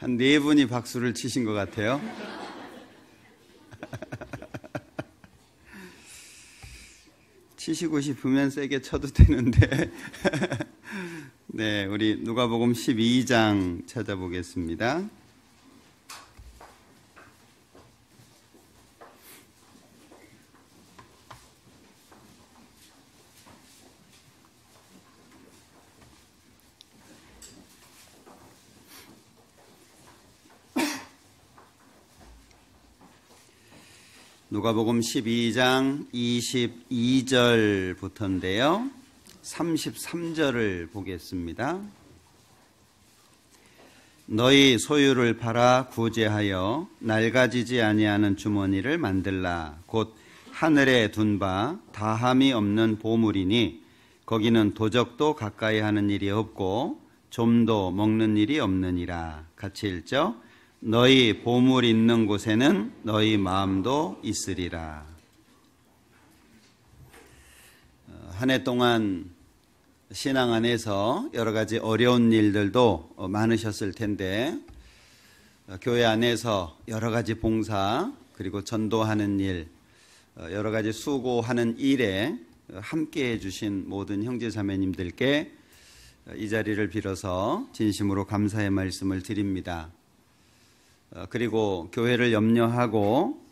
한 네 분이 박수를 치신 것 같아요. 치시고 싶으면 세게 쳐도 되는데. 네, 우리 누가복음 12장 찾아보겠습니다. 누가복음 12장 22절부터인데요. 33절을 보겠습니다. 너희 소유를 팔아 구제하여 낡아지지 아니하는 주머니를 만들라. 곧 하늘에 둔 바 다함이 없는 보물이니 거기는 도적도 가까이 하는 일이 없고 좀도 먹는 일이 없느니라. 같이 읽죠. 너희 보물 있는 곳에는 너희 마음도 있으리라. 한 해 동안 신앙 안에서 여러 가지 어려운 일들도 많으셨을 텐데, 교회 안에서 여러 가지 봉사 그리고 전도하는 일, 여러 가지 수고하는 일에 함께해 주신 모든 형제 자매님들께 이 자리를 빌어서 진심으로 감사의 말씀을 드립니다. 그리고 교회를 염려하고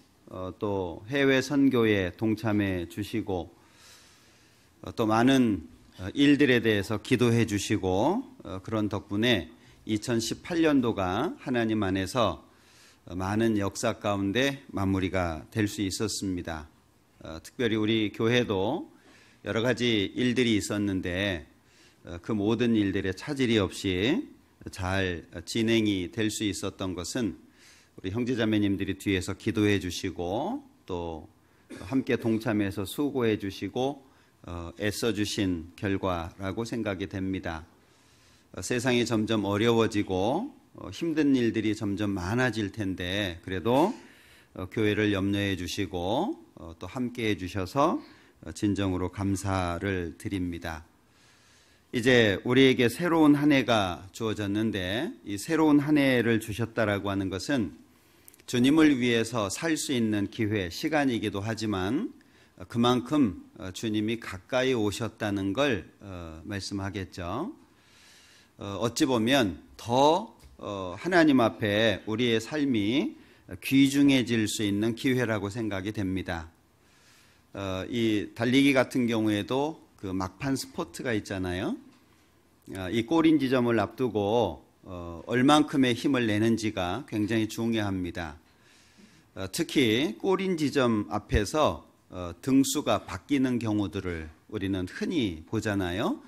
또 해외 선교에 동참해 주시고 또 많은 일들에 대해서 기도해 주시고 그런 덕분에 2018년도가 하나님 안에서 많은 역사 가운데 마무리가 될 수 있었습니다. 특별히 우리 교회도 여러 가지 일들이 있었는데 그 모든 일들에 차질이 없이 잘 진행이 될 수 있었던 것은 우리 형제자매님들이 뒤에서 기도해 주시고 또 함께 동참해서 수고해 주시고 애써 주신 결과라고 생각이 됩니다. 세상이 점점 어려워지고 힘든 일들이 점점 많아질 텐데 그래도 교회를 염려해 주시고 또 함께 해 주셔서 진정으로 감사를 드립니다. 이제 우리에게 새로운 한 해가 주어졌는데 이 새로운 한 해를 주셨다라고 하는 것은 주님을 위해서 살 수 있는 기회, 시간이기도 하지만 그만큼 주님이 가까이 오셨다는 걸 말씀하겠죠. 어찌 보면 더 하나님 앞에 우리의 삶이 귀중해질 수 있는 기회라고 생각이 됩니다. 이 달리기 같은 경우에도 그 막판 스포츠가 있잖아요. 이 골인 지점을 앞두고 얼만큼의 힘을 내는지가 굉장히 중요합니다. 특히 골인 지점 앞에서 등수가 바뀌는 경우들을 우리는 흔히 보잖아요.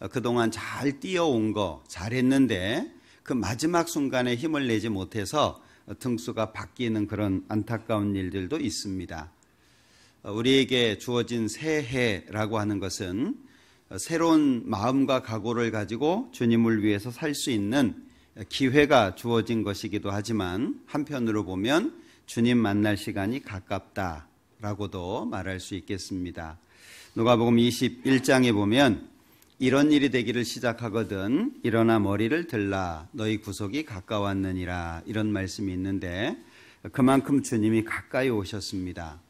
그동안 잘 뛰어온 거 잘했는데 그 마지막 순간에 힘을 내지 못해서 등수가 바뀌는 그런 안타까운 일들도 있습니다. 우리에게 주어진 새해라고 하는 것은 새로운 마음과 각오를 가지고 주님을 위해서 살 수 있는 기회가 주어진 것이기도 하지만 한편으로 보면 주님 만날 시간이 가깝다라고도 말할 수 있겠습니다. 누가복음 21장에 보면 이런 일이 되기를 시작하거든 일어나 머리를 들라 너희 구속이 가까웠느니라 이런 말씀이 있는데 그만큼 주님이 가까이 오셨습니다.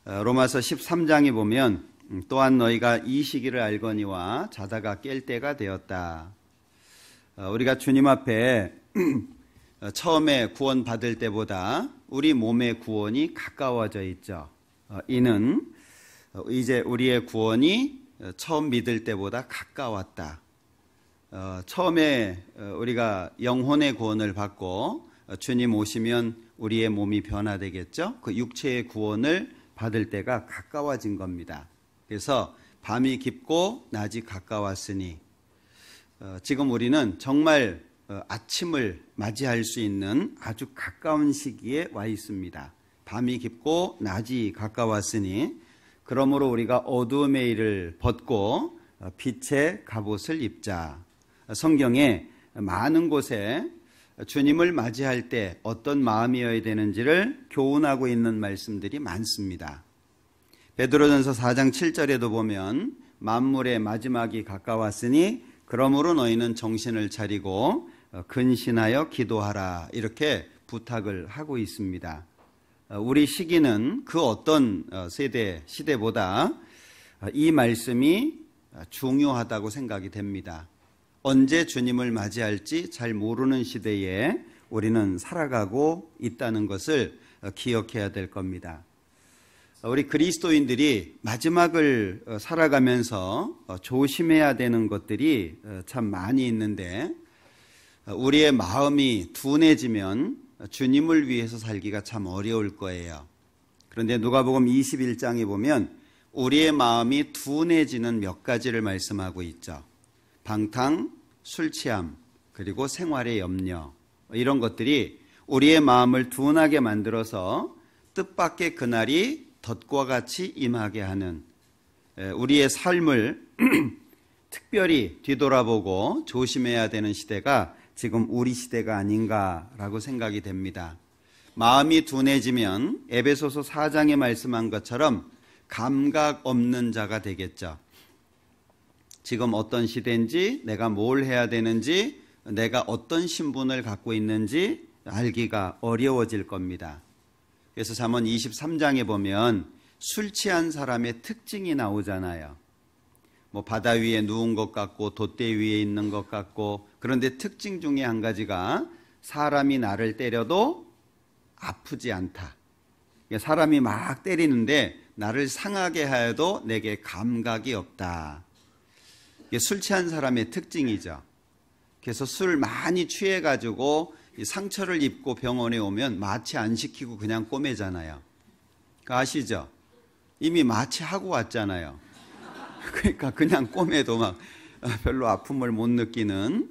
로마서 13장에 보면 또한 너희가 이 시기를 알거니와 자다가 깰 때가 되었다. 우리가 주님 앞에 처음에 구원 받을 때보다 우리 몸의 구원이 가까워져 있죠. 이는 이제 우리의 구원이 처음 믿을 때보다 가까웠다. 처음에 우리가 영혼의 구원을 받고 주님 오시면 우리의 몸이 변화되겠죠. 그 육체의 구원을 받을 때가 가까워진 겁니다. 그래서 밤이 깊고 낮이 가까웠으니 지금 우리는 정말 아침을 맞이할 수 있는 아주 가까운 시기에 와 있습니다. 밤이 깊고 낮이 가까웠으니 그러므로 우리가 어두움의 일을 벗고 빛의 갑옷을 입자. 성경에 많은 곳에 주님을 맞이할 때 어떤 마음이어야 되는지를 교훈하고 있는 말씀들이 많습니다. 베드로전서 4장 7절에도 보면 만물의 마지막이 가까웠으니 그러므로 너희는 정신을 차리고 근신하여 기도하라 이렇게 부탁을 하고 있습니다. 우리 시기는 그 어떤 시대보다 이 말씀이 중요하다고 생각이 됩니다. 언제 주님을 맞이할지 잘 모르는 시대에 우리는 살아가고 있다는 것을 기억해야 될 겁니다. 우리 그리스도인들이 마지막을 살아가면서 조심해야 되는 것들이 참 많이 있는데, 우리의 마음이 둔해지면 주님을 위해서 살기가 참 어려울 거예요. 그런데 누가복음 21장에 보면 우리의 마음이 둔해지는 몇 가지를 말씀하고 있죠. 방탕, 술 취함, 그리고 생활의 염려, 이런 것들이 우리의 마음을 둔하게 만들어서 뜻밖의 그날이 덫과 같이 임하게 하는, 우리의 삶을 특별히 뒤돌아보고 조심해야 되는 시대가 지금 우리 시대가 아닌가라고 생각이 됩니다. 마음이 둔해지면 에베소서 4장에 말씀한 것처럼 감각 없는 자가 되겠죠. 지금 어떤 시대인지, 내가 뭘 해야 되는지, 내가 어떤 신분을 갖고 있는지 알기가 어려워질 겁니다. 그래서 잠언 23장에 보면 술 취한 사람의 특징이 나오잖아요. 바다 위에 누운 것 같고 돛대 위에 있는 것 같고, 그런데 특징 중에 한 가지가 사람이 나를 때려도 아프지 않다. 사람이 막 때리는데 나를 상하게 하여도 내게 감각이 없다. 이게 술 취한 사람의 특징이죠. 그래서 술 많이 취해가지고 상처를 입고 병원에 오면 마취 안 시키고 그냥 꼬매잖아요. 아시죠? 이미 마취하고 왔잖아요. 그러니까 그냥 꼬매도 막 별로 아픔을 못 느끼는,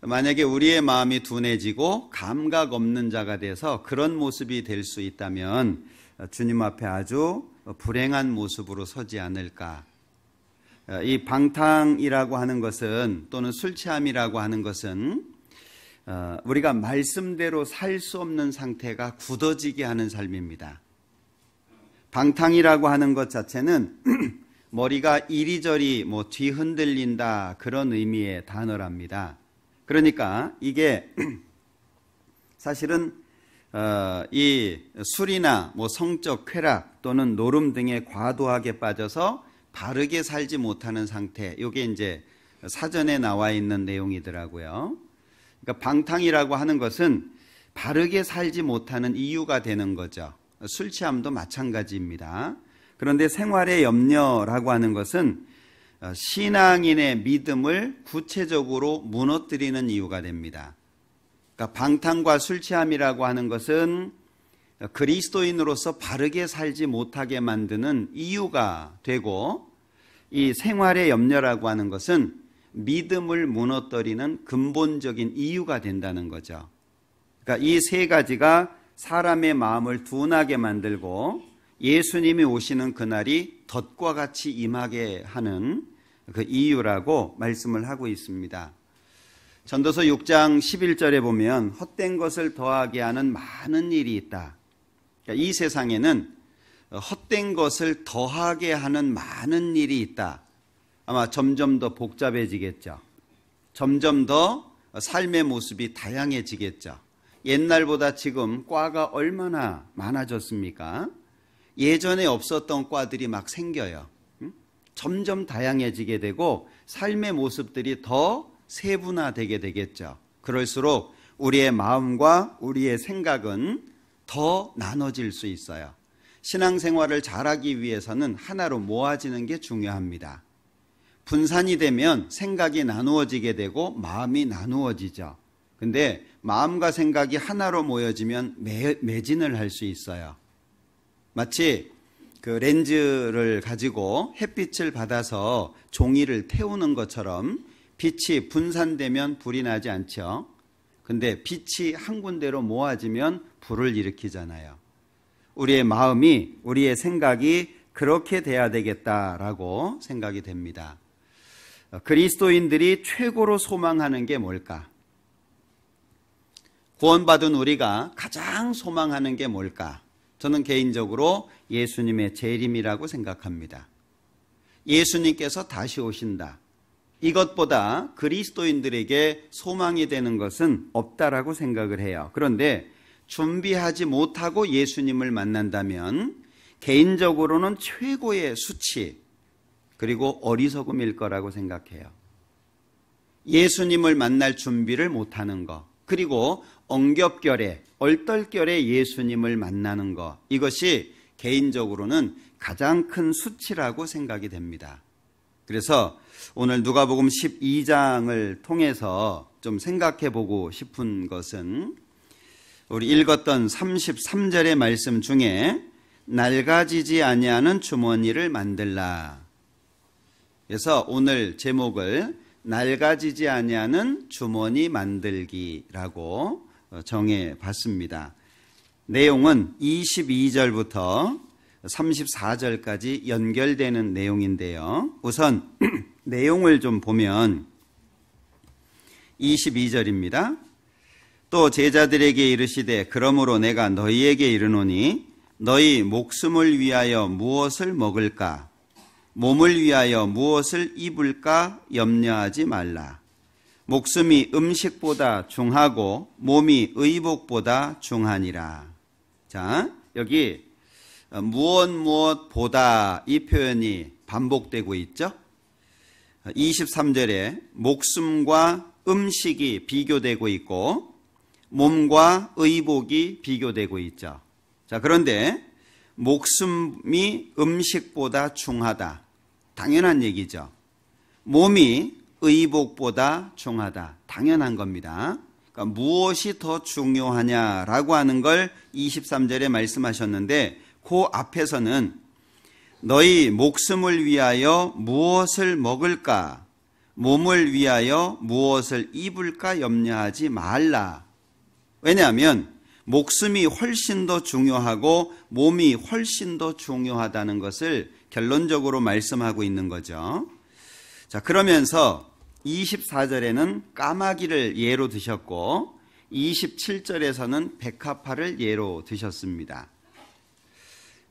만약에 우리의 마음이 둔해지고 감각 없는 자가 돼서 그런 모습이 될 수 있다면 주님 앞에 아주 불행한 모습으로 서지 않을까. 이 방탕이라고 하는 것은, 또는 술 취함이라고 하는 것은 우리가 말씀대로 살 수 없는 상태가 굳어지게 하는 삶입니다. 방탕이라고 하는 것 자체는 머리가 이리저리 뒤흔들린다, 그런 의미의 단어랍니다. 그러니까 이게 사실은 이 술이나 성적 쾌락 또는 노름 등에 과도하게 빠져서 바르게 살지 못하는 상태, 이게 이제 사전에 나와 있는 내용이더라고요. 그러니까 방탕이라고 하는 것은 바르게 살지 못하는 이유가 되는 거죠. 술 취함도 마찬가지입니다. 그런데 생활의 염려라고 하는 것은 신앙인의 믿음을 구체적으로 무너뜨리는 이유가 됩니다. 그러니까 방탕과 술 취함이라고 하는 것은 그리스도인으로서 바르게 살지 못하게 만드는 이유가 되고, 이 생활의 염려라고 하는 것은 믿음을 무너뜨리는 근본적인 이유가 된다는 거죠. 그러니까 이 세 가지가 사람의 마음을 둔하게 만들고 예수님이 오시는 그날이 덫과 같이 임하게 하는 그 이유라고 말씀을 하고 있습니다. 전도서 6장 11절에 보면 헛된 것을 더하게 하는 많은 일이 있다. 그러니까 이 세상에는 헛된 것을 더하게 하는 많은 일이 있다. 아마 점점 더 복잡해지겠죠. 점점 더 삶의 모습이 다양해지겠죠. 옛날보다 지금 과가 얼마나 많아졌습니까? 예전에 없었던 과들이 막 생겨요. 점점 다양해지게 되고 삶의 모습들이 더 세분화되게 되겠죠. 그럴수록 우리의 마음과 우리의 생각은 더 나눠질 수 있어요. 신앙생활을 잘하기 위해서는 하나로 모아지는 게 중요합니다. 분산이 되면 생각이 나누어지게 되고 마음이 나누어지죠. 근데 마음과 생각이 하나로 모여지면 매진을 할 수 있어요. 마치 그 렌즈를 가지고 햇빛을 받아서 종이를 태우는 것처럼 빛이 분산되면 불이 나지 않죠. 근데 빛이 한 군데로 모아지면 불을 일으키잖아요. 우리의 마음이, 우리의 생각이 그렇게 돼야 되겠다라고 생각이 됩니다. 그리스도인들이 최고로 소망하는 게 뭘까? 구원받은 우리가 가장 소망하는 게 뭘까? 저는 개인적으로 예수님의 재림이라고 생각합니다. 예수님께서 다시 오신다. 이것보다 그리스도인들에게 소망이 되는 것은 없다라고 생각을 해요. 그런데 준비하지 못하고 예수님을 만난다면 개인적으로는 최고의 수치 그리고 어리석음일 거라고 생각해요. 예수님을 만날 준비를 못하는 것, 그리고 엉겹결에 얼떨결에 예수님을 만나는 것, 이것이 개인적으로는 가장 큰 수치라고 생각이 됩니다. 그래서 오늘 누가복음 12장을 통해서 좀 생각해 보고 싶은 것은 우리 읽었던 33절의 말씀 중에 낡아지지 아니하는 주머니를 만들라. 그래서 오늘 제목을 낡아지지 아니하는 주머니 만들기라고 정해 봤습니다. 내용은 22절부터 34절까지 연결되는 내용인데요. 우선 내용을 좀 보면 22절입니다. 또 제자들에게 이르시되 그러므로 내가 너희에게 이르노니 너희 목숨을 위하여 무엇을 먹을까 몸을 위하여 무엇을 입을까 염려하지 말라. 목숨이 음식보다 중하고 몸이 의복보다 중하니라. 자, 여기 무엇보다 이 표현이 반복되고 있죠. 23절에 목숨과 음식이 비교되고 있고 몸과 의복이 비교되고 있죠. 자, 그런데 목숨이 음식보다 중하다. 당연한 얘기죠. 몸이 의복보다 중하다. 당연한 겁니다. 그러니까 무엇이 더 중요하냐라고 하는 걸 23절에 말씀하셨는데 그 앞에서는 너희 목숨을 위하여 무엇을 먹을까 몸을 위하여 무엇을 입을까 염려하지 말라. 왜냐하면 목숨이 훨씬 더 중요하고 몸이 훨씬 더 중요하다는 것을 결론적으로 말씀하고 있는 거죠. 자, 그러면서 24절에는 까마귀를 예로 드셨고 27절에서는 백합화를 예로 드셨습니다.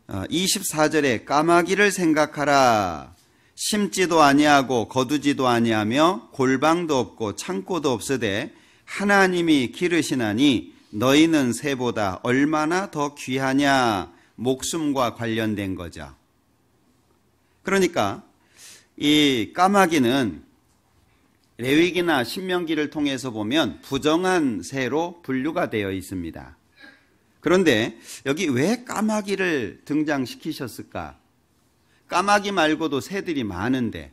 24절에 까마귀를 생각하라. 심지도 아니하고 거두지도 아니하며 골방도 없고 창고도 없으되 하나님이 기르시나니 너희는 새보다 얼마나 더 귀하냐. 목숨과 관련된 거죠. 그러니까 이 까마귀는 레위기나 신명기를 통해서 보면 부정한 새로 분류가 되어 있습니다. 그런데 여기 왜 까마귀를 등장시키셨을까? 까마귀 말고도 새들이 많은데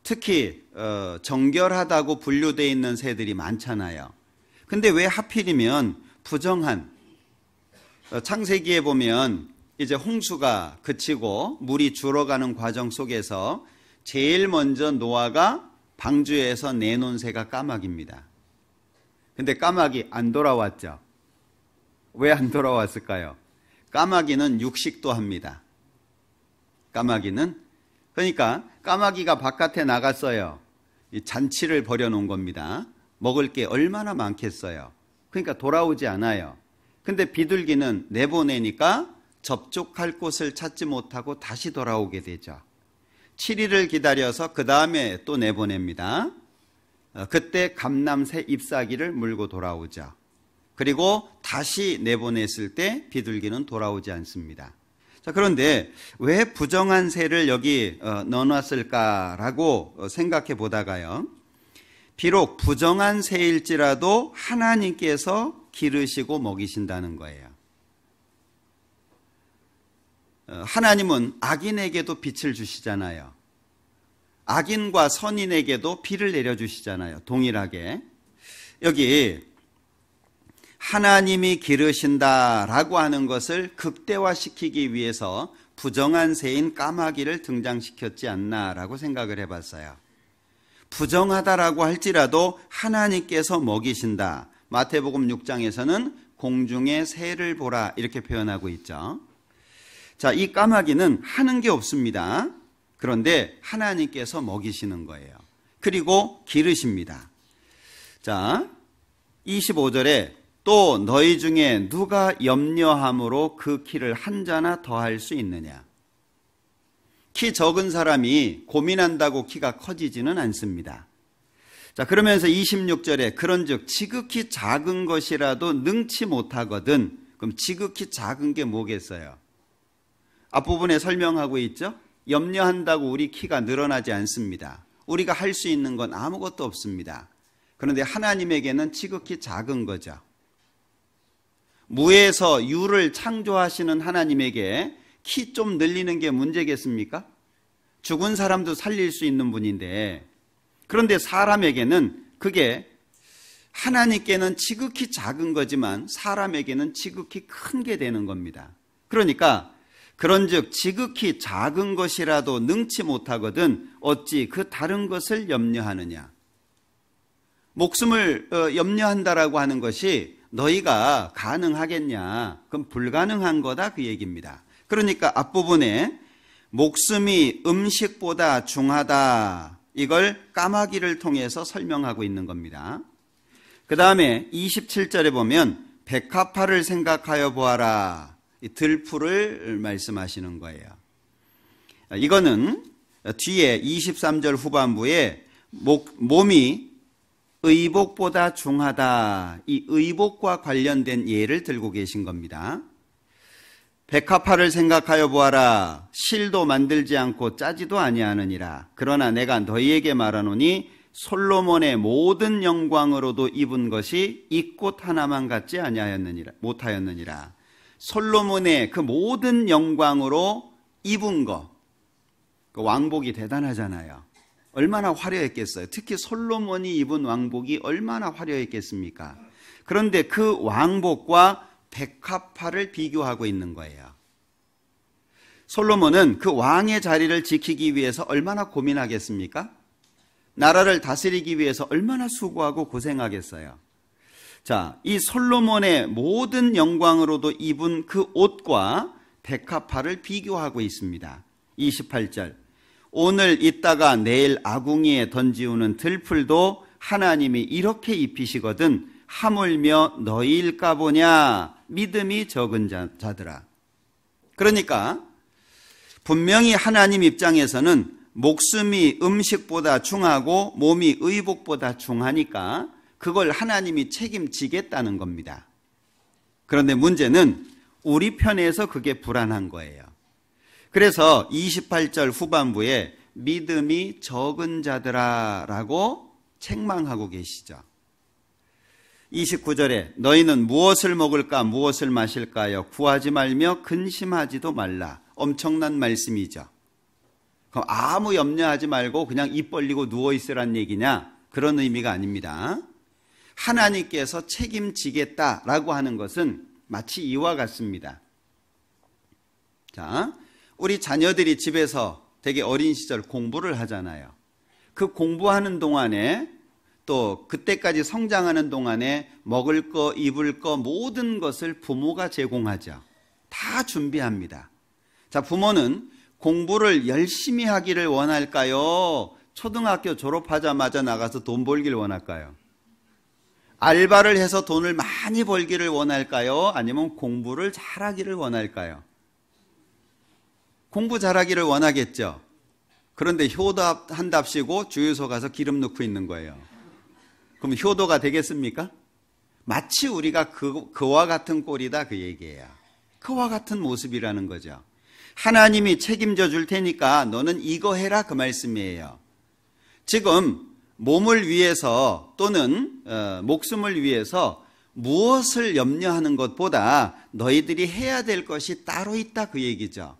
특히 정결하다고 분류되어 있는 새들이 많잖아요. 근데 왜 하필이면 부정한 창세기에 보면 이제 홍수가 그치고 물이 줄어가는 과정 속에서 제일 먼저 노아가 방주에서 내놓은 새가 까마귀입니다. 근데 까마귀 안 돌아왔죠. 왜 안 돌아왔을까요? 까마귀는 육식도 합니다. 까마귀는 그러니까 까마귀가 바깥에 나갔어요. 이 잔치를 벌여놓은 겁니다. 먹을 게 얼마나 많겠어요. 그러니까 돌아오지 않아요. 근데 비둘기는 내보내니까 접촉할 곳을 찾지 못하고 다시 돌아오게 되죠. 7일을 기다려서 그 다음에 또 내보냅니다. 그때 감남새 잎사귀를 물고 돌아오죠. 그리고 다시 내보냈을 때 비둘기는 돌아오지 않습니다. 자, 그런데 왜 부정한 새를 여기 넣어놨을까라고 생각해 보다가요. 비록 부정한 새일지라도 하나님께서 기르시고 먹이신다는 거예요. 하나님은 악인에게도 빛을 주시잖아요. 악인과 선인에게도 비를 내려주시잖아요. 동일하게. 여기 하나님이 기르신다라고 하는 것을 극대화시키기 위해서 부정한 새인 까마귀를 등장시켰지 않나라고 생각을 해봤어요. 부정하다라고 할지라도 하나님께서 먹이신다. 마태복음 6장에서는 공중의 새를 보라 이렇게 표현하고 있죠. 자, 이 까마귀는 하는 게 없습니다. 그런데 하나님께서 먹이시는 거예요. 그리고 기르십니다. 자, 25절에 또 너희 중에 누가 염려함으로 그 키를 한 자나 더할 수 있느냐. 키 적은 사람이 고민한다고 키가 커지지는 않습니다. 자, 그러면서 26절에 그런즉 지극히 작은 것이라도 능치 못하거든. 그럼 지극히 작은 게 뭐겠어요? 앞부분에 설명하고 있죠? 염려한다고 우리 키가 늘어나지 않습니다. 우리가 할 수 있는 건 아무것도 없습니다. 그런데 하나님에게는 지극히 작은 거죠. 무에서 유를 창조하시는 하나님에게 키 좀 늘리는 게 문제겠습니까? 죽은 사람도 살릴 수 있는 분인데, 그런데 사람에게는 그게 하나님께는 지극히 작은 거지만 사람에게는 지극히 큰 게 되는 겁니다. 그러니까 그런즉 지극히 작은 것이라도 능치 못하거든 어찌 그 다른 것을 염려하느냐. 목숨을 염려한다라고 하는 것이 너희가 가능하겠냐? 그럼 불가능한 거다 그 얘기입니다. 그러니까 앞부분에 목숨이 음식보다 중하다, 이걸 까마귀를 통해서 설명하고 있는 겁니다. 그 다음에 27절에 보면 백합화를 생각하여 보아라, 이 들풀을 말씀하시는 거예요. 이거는 뒤에 23절 후반부에 몸이 의복보다 중하다, 이 의복과 관련된 예를 들고 계신 겁니다. 백합화를 생각하여 보아라. 실도 만들지 않고 짜지도 아니하느니라. 그러나 내가 너희에게 말하노니 솔로몬의 모든 영광으로도 입은 것이 이 꽃 하나만 같지 못하였느니라. 솔로몬의 그 모든 영광으로 입은 거, 그 왕복이 대단하잖아요. 얼마나 화려했겠어요. 특히 솔로몬이 입은 왕복이 얼마나 화려했겠습니까? 그런데 그 왕복과 백합화를 비교하고 있는 거예요. 솔로몬은 그 왕의 자리를 지키기 위해서 얼마나 고민하겠습니까? 나라를 다스리기 위해서 얼마나 수고하고 고생하겠어요. 자, 이 솔로몬의 모든 영광으로도 입은 그 옷과 백합화를 비교하고 있습니다. 28절. 오늘 있다가 내일 아궁이에 던지우는 들풀도 하나님이 이렇게 입히시거든 하물며 너희일까 보냐, 믿음이 적은 자들아. 그러니까 분명히 하나님 입장에서는 목숨이 음식보다 중하고 몸이 의복보다 중하니까 그걸 하나님이 책임지겠다는 겁니다. 그런데 문제는 우리 편에서 그게 불안한 거예요. 그래서 28절 후반부에 믿음이 적은 자들아 라고 책망하고 계시죠. 29절에 너희는 무엇을 먹을까 무엇을 마실까요? 구하지 말며 근심하지도 말라. 엄청난 말씀이죠. 그럼 아무 염려하지 말고 그냥 입 벌리고 누워있으란 얘기냐? 그런 의미가 아닙니다. 하나님께서 책임지겠다라고 하는 것은 마치 이와 같습니다. 자, 우리 자녀들이 집에서 되게 어린 시절 공부를 하잖아요. 그 공부하는 동안에 또 그때까지 성장하는 동안에 먹을 거, 입을 거 모든 것을 부모가 제공하죠. 다 준비합니다. 자, 부모는 공부를 열심히 하기를 원할까요? 초등학교 졸업하자마자 나가서 돈 벌기를 원할까요? 알바를 해서 돈을 많이 벌기를 원할까요? 아니면 공부를 잘하기를 원할까요? 공부 잘하기를 원하겠죠. 그런데 효도한답시고 주유소 가서 기름 넣고 있는 거예요. 그럼 효도가 되겠습니까? 마치 우리가 그와 같은 꼴이다 그 얘기예요. 그와 같은 모습이라는 거죠. 하나님이 책임져 줄 테니까 너는 이거 해라 그 말씀이에요. 지금 몸을 위해서 또는 목숨을 위해서 무엇을 염려하는 것보다 너희들이 해야 될 것이 따로 있다 그 얘기죠.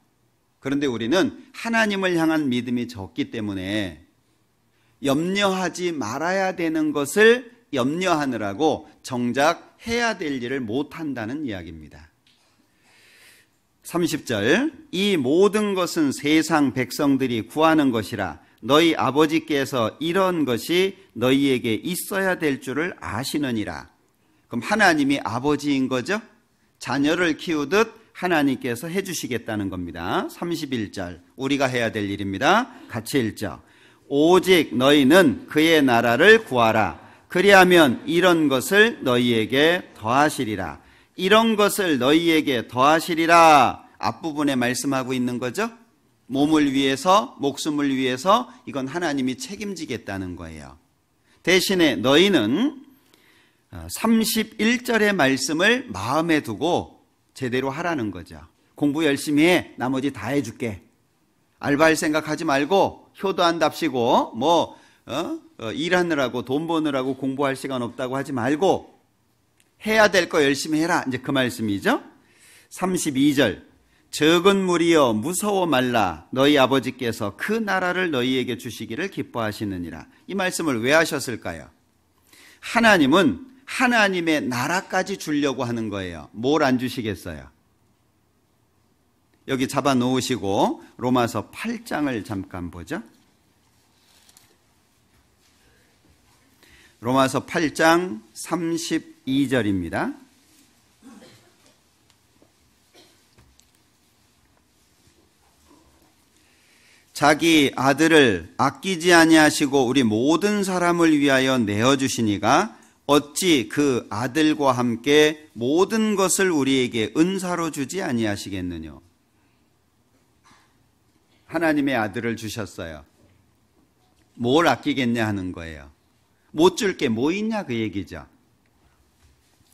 그런데 우리는 하나님을 향한 믿음이 적기 때문에 염려하지 말아야 되는 것을 염려하느라고 정작 해야 될 일을 못한다는 이야기입니다. 30절. 이 모든 것은 세상 백성들이 구하는 것이라 너희 아버지께서 이런 것이 너희에게 있어야 될 줄을 아시느니라. 그럼 하나님이 아버지인 거죠? 자녀를 키우듯 하나님께서 해주시겠다는 겁니다. 31절. 우리가 해야 될 일입니다. 같이 읽죠. 오직 너희는 그의 나라를 구하라. 그리하면 이런 것을 너희에게 더하시리라. 이런 것을 너희에게 더하시리라. 앞부분에 말씀하고 있는 거죠. 몸을 위해서, 목숨을 위해서 이건 하나님이 책임지겠다는 거예요. 대신에 너희는 31절의 말씀을 마음에 두고 제대로 하라는 거죠. 공부 열심히 해. 나머지 다 해줄게. 알바할 생각하지 말고 효도한답시고 일하느라고 돈 버느라고 공부할 시간 없다고 하지 말고 해야 될 거 열심히 해라. 이제 그 말씀이죠. 32절 적은 무리여 무서워 말라. 너희 아버지께서 그 나라를 너희에게 주시기를 기뻐하시느니라. 이 말씀을 왜 하셨을까요? 하나님은 하나님의 나라까지 주려고 하는 거예요. 뭘 안 주시겠어요? 여기 잡아 놓으시고 로마서 8장을 잠깐 보죠. 로마서 8장 32절입니다. 자기 아들을 아끼지 아니하시고 우리 모든 사람을 위하여 내어주시니가 어찌 그 아들과 함께 모든 것을 우리에게 은사로 주지 아니하시겠느냐. 하나님의 아들을 주셨어요. 뭘 아끼겠냐 하는 거예요. 못 줄 게 뭐 있냐 그 얘기죠.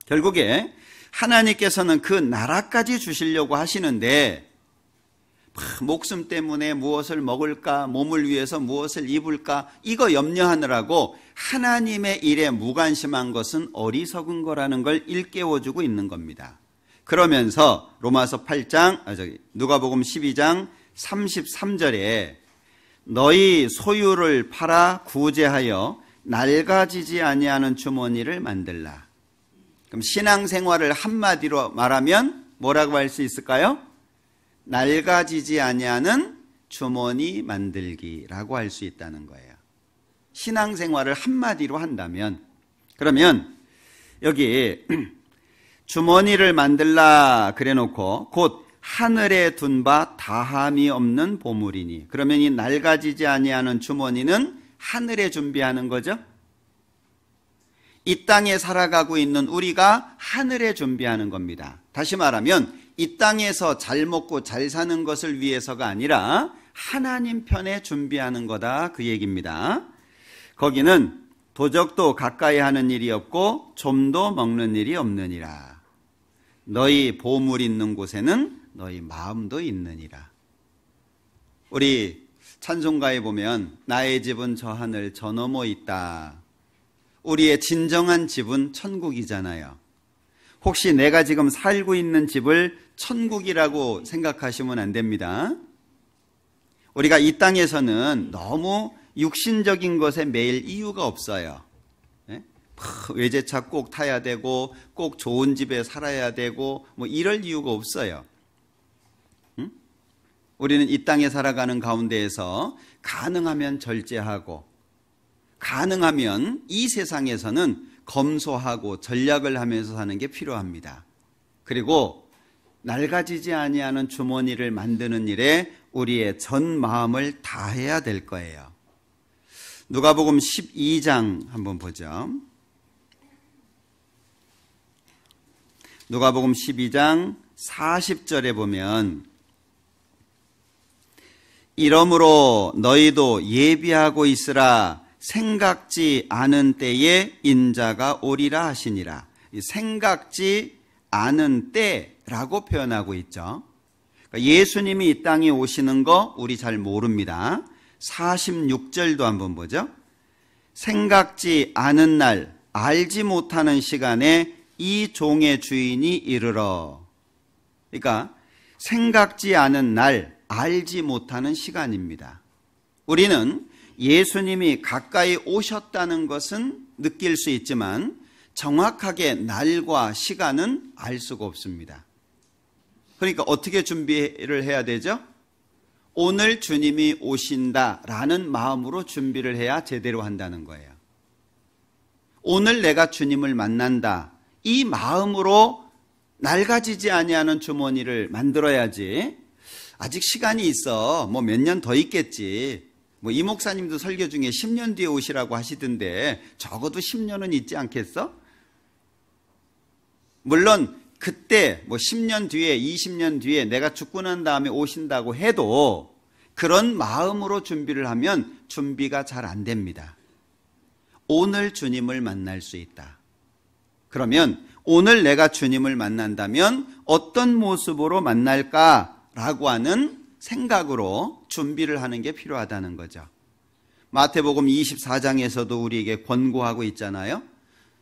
결국에 하나님께서는 그 나라까지 주시려고 하시는데 목숨 때문에 무엇을 먹을까, 몸을 위해서 무엇을 입을까 이거 염려하느라고 하나님의 일에 무관심한 것은 어리석은 거라는 걸 일깨워주고 있는 겁니다. 그러면서 로마서 8장, 누가복음 12장 33절에 너희 소유를 팔아 구제하여 낡아지지 아니하는 주머니를 만들라. 그럼 신앙생활을 한마디로 말하면 뭐라고 할 수 있을까요? 낡아지지 아니하는 주머니 만들기라고 할 수 있다는 거예요. 신앙생활을 한마디로 한다면, 그러면 여기 주머니를 만들라 그래놓고 곧 하늘에 둔 바 다함이 없는 보물이니, 그러면 이 낡아지지 아니하는 주머니는 하늘에 준비하는 거죠. 이 땅에 살아가고 있는 우리가 하늘에 준비하는 겁니다. 다시 말하면 이 땅에서 잘 먹고 잘 사는 것을 위해서가 아니라 하나님 편에 준비하는 거다 그 얘기입니다. 거기는 도적도 가까이 하는 일이 없고 좀도 먹는 일이 없느니라. 너희 보물 있는 곳에는 너희 마음도 있느니라. 우리 찬송가에 보면 나의 집은 저 하늘 저 너머 있다. 우리의 진정한 집은 천국이잖아요. 혹시 내가 지금 살고 있는 집을 천국이라고 생각하시면 안 됩니다. 우리가 이 땅에서는 너무 육신적인 것에 매일 이유가 없어요. 외제차 꼭 타야 되고 꼭 좋은 집에 살아야 되고 뭐 이럴 이유가 없어요. 우리는 이 땅에 살아가는 가운데에서 가능하면 절제하고 가능하면 이 세상에서는 검소하고 전략을 하면서 사는 게 필요합니다. 그리고 낡아지지 아니하는 주머니를 만드는 일에 우리의 전 마음을 다해야 될 거예요. 누가복음 12장 한번 보죠. 누가복음 12장 40절에 보면 이러므로 너희도 예비하고 있으라. 생각지 않은 때에 인자가 오리라 하시니라. 생각지 않은 때라고 표현하고 있죠. 그러니까 예수님이 이 땅에 오시는 거 우리 잘 모릅니다. 46절도 한번 보죠. 생각지 않은 날 알지 못하는 시간에 이 종의 주인이 이르러. 그러니까 생각지 않은 날 알지 못하는 시간입니다. 우리는 예수님이 가까이 오셨다는 것은 느낄 수 있지만 정확하게 날과 시간은 알 수가 없습니다. 그러니까 어떻게 준비를 해야 되죠? 오늘 주님이 오신다라는 마음으로 준비를 해야 제대로 한다는 거예요. 오늘 내가 주님을 만난다. 이 마음으로 낡아지지 아니하는 주머니를 만들어야지. 아직 시간이 있어. 뭐 몇 년 더 있겠지. 뭐 이 목사님도 설교 중에 10년 뒤에 오시라고 하시던데 적어도 10년은 있지 않겠어? 물론 그때 뭐 10년 뒤에 20년 뒤에 내가 죽고 난 다음에 오신다고 해도 그런 마음으로 준비를 하면 준비가 잘 안 됩니다. 오늘 주님을 만날 수 있다. 그러면 오늘 내가 주님을 만난다면 어떤 모습으로 만날까라고 하는 생각으로 준비를 하는 게 필요하다는 거죠. 마태복음 24장에서도 우리에게 권고하고 있잖아요.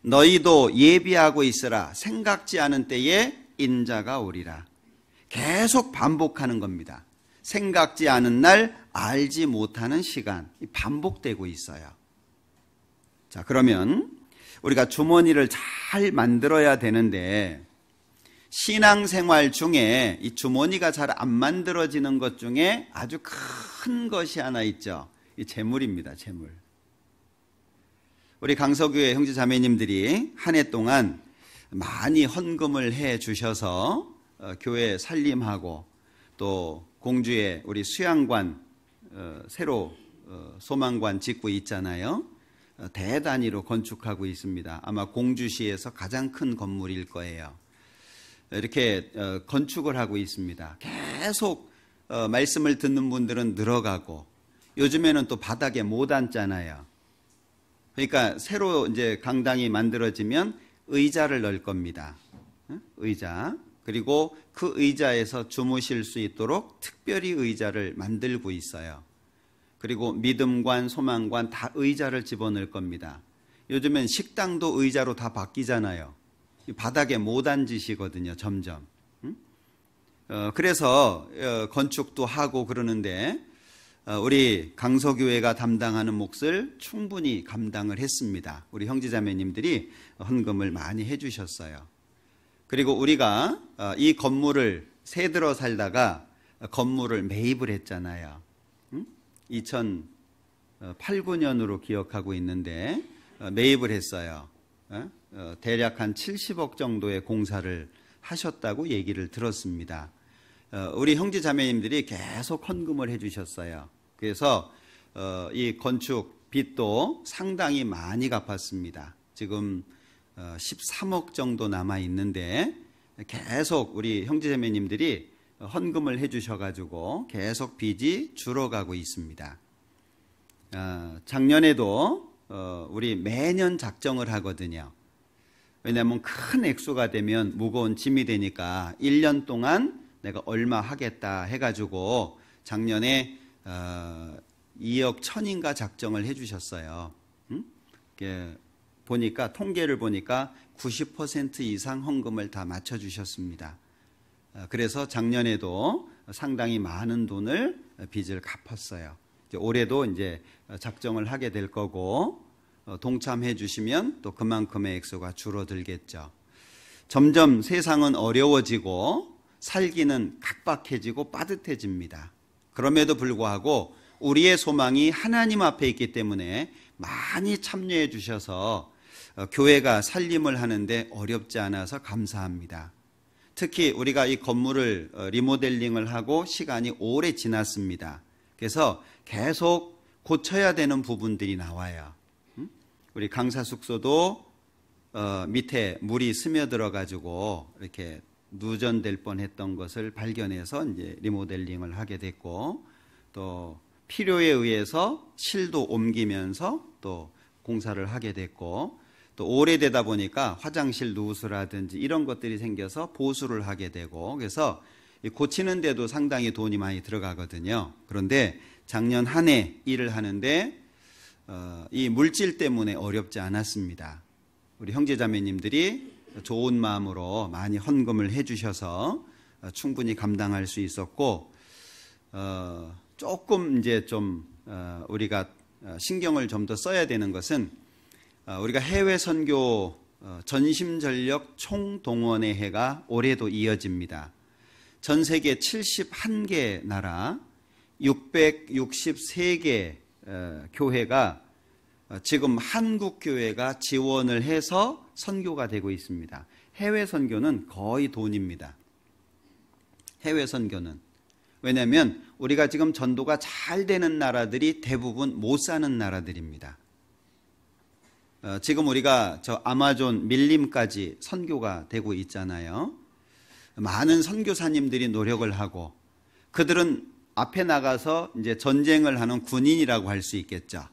너희도 예비하고 있으라. 생각지 않은 때에 인자가 오리라. 계속 반복하는 겁니다. 생각지 않은 날, 알지 못하는 시간, 반복되고 있어요. 자, 그러면 우리가 주머니를 잘 만들어야 되는데 신앙생활 중에 이 주머니가 잘 안 만들어지는 것 중에 아주 큰 것이 하나 있죠. 이 재물입니다. 재물. 우리 강서교회 형제 자매님들이 한 해 동안 많이 헌금을 해 주셔서 교회 살림하고 또 공주에 우리 수양관 새로 소망관 짓고 있잖아요. 대단위로 건축하고 있습니다. 아마 공주시에서 가장 큰 건물일 거예요. 이렇게 건축을 하고 있습니다. 계속 말씀을 듣는 분들은 늘어가고 요즘에는 또 바닥에 못 앉잖아요. 그러니까 새로 이제 강당이 만들어지면 의자를 넣을 겁니다. 의자. 그리고 그 의자에서 주무실 수 있도록 특별히 의자를 만들고 있어요. 그리고 믿음관, 소망관 다 의자를 집어넣을 겁니다. 요즘엔 식당도 의자로 다 바뀌잖아요. 바닥에 못 앉으시거든요, 점점. 그래서 건축도 하고 그러는데 우리 강서교회가 담당하는 몫을 충분히 감당을 했습니다. 우리 형제자매님들이 헌금을 많이 해주셨어요. 그리고 우리가 이 건물을 새 들어 살다가 건물을 매입을 했잖아요. 2008, 9년으로 기억하고 있는데 매입을 했어요. 대략 한 70억 정도의 공사를 하셨다고 얘기를 들었습니다. 우리 형제 자매님들이 계속 헌금을 해주셨어요. 그래서 이 건축 빚도 상당히 많이 갚았습니다. 지금 13억 정도 남아 있는데 계속 우리 형제 자매님들이 헌금을 해주셔가지고 계속 빚이 줄어가고 있습니다. 작년에도 우리 매년 작정을 하거든요. 왜냐하면 큰 액수가 되면 무거운 짐이 되니까 1년 동안 내가 얼마 하겠다 해가지고 작년에 2억 1천인가 작정을 해주셨어요. 보니까 통계를 보니까 90% 이상 헌금을 다 맞춰주셨습니다. 그래서 작년에도 상당히 많은 돈을 빚을 갚았어요. 올해도 이제 작정을 하게 될 거고 동참해 주시면 또 그만큼의 액수가 줄어들겠죠. 점점 세상은 어려워지고 살기는 각박해지고 빠듯해집니다. 그럼에도 불구하고 우리의 소망이 하나님 앞에 있기 때문에 많이 참여해 주셔서 교회가 살림을 하는데 어렵지 않아서 감사합니다. 특히 우리가 이 건물을 리모델링을 하고 시간이 오래 지났습니다. 그래서 계속 고쳐야 되는 부분들이 나와요. 우리 강사 숙소도 밑에 물이 스며들어 가지고 이렇게 누전될 뻔했던 것을 발견해서 이제 리모델링을 하게 됐고 또 필요에 의해서 실도 옮기면서 또 공사를 하게 됐고 또 오래되다 보니까 화장실 누수라든지 이런 것들이 생겨서 보수를 하게 되고 그래서 고치는 데도 상당히 돈이 많이 들어가거든요. 그런데 작년 한 해 일을 하는데 이 물질 때문에 어렵지 않았습니다. 우리 형제자매님들이 좋은 마음으로 많이 헌금을 해주셔서 충분히 감당할 수 있었고 조금 이제 좀 우리가 신경을 좀 더 써야 되는 것은 우리가 해외 선교 전심전력 총동원의 해가 올해도 이어집니다. 전 세계 71개 나라 663개 교회가 지금 한국 교회가 지원을 해서 선교가 되고 있습니다. 해외 선교는 거의 돈입니다. 해외 선교는. 왜냐하면 우리가 지금 전도가 잘 되는 나라들이 대부분 못 사는 나라들입니다. 지금 우리가 저 아마존 밀림까지 선교가 되고 있잖아요. 많은 선교사님들이 노력을 하고 그들은 앞에 나가서 이제 전쟁을 하는 군인이라고 할 수 있겠죠.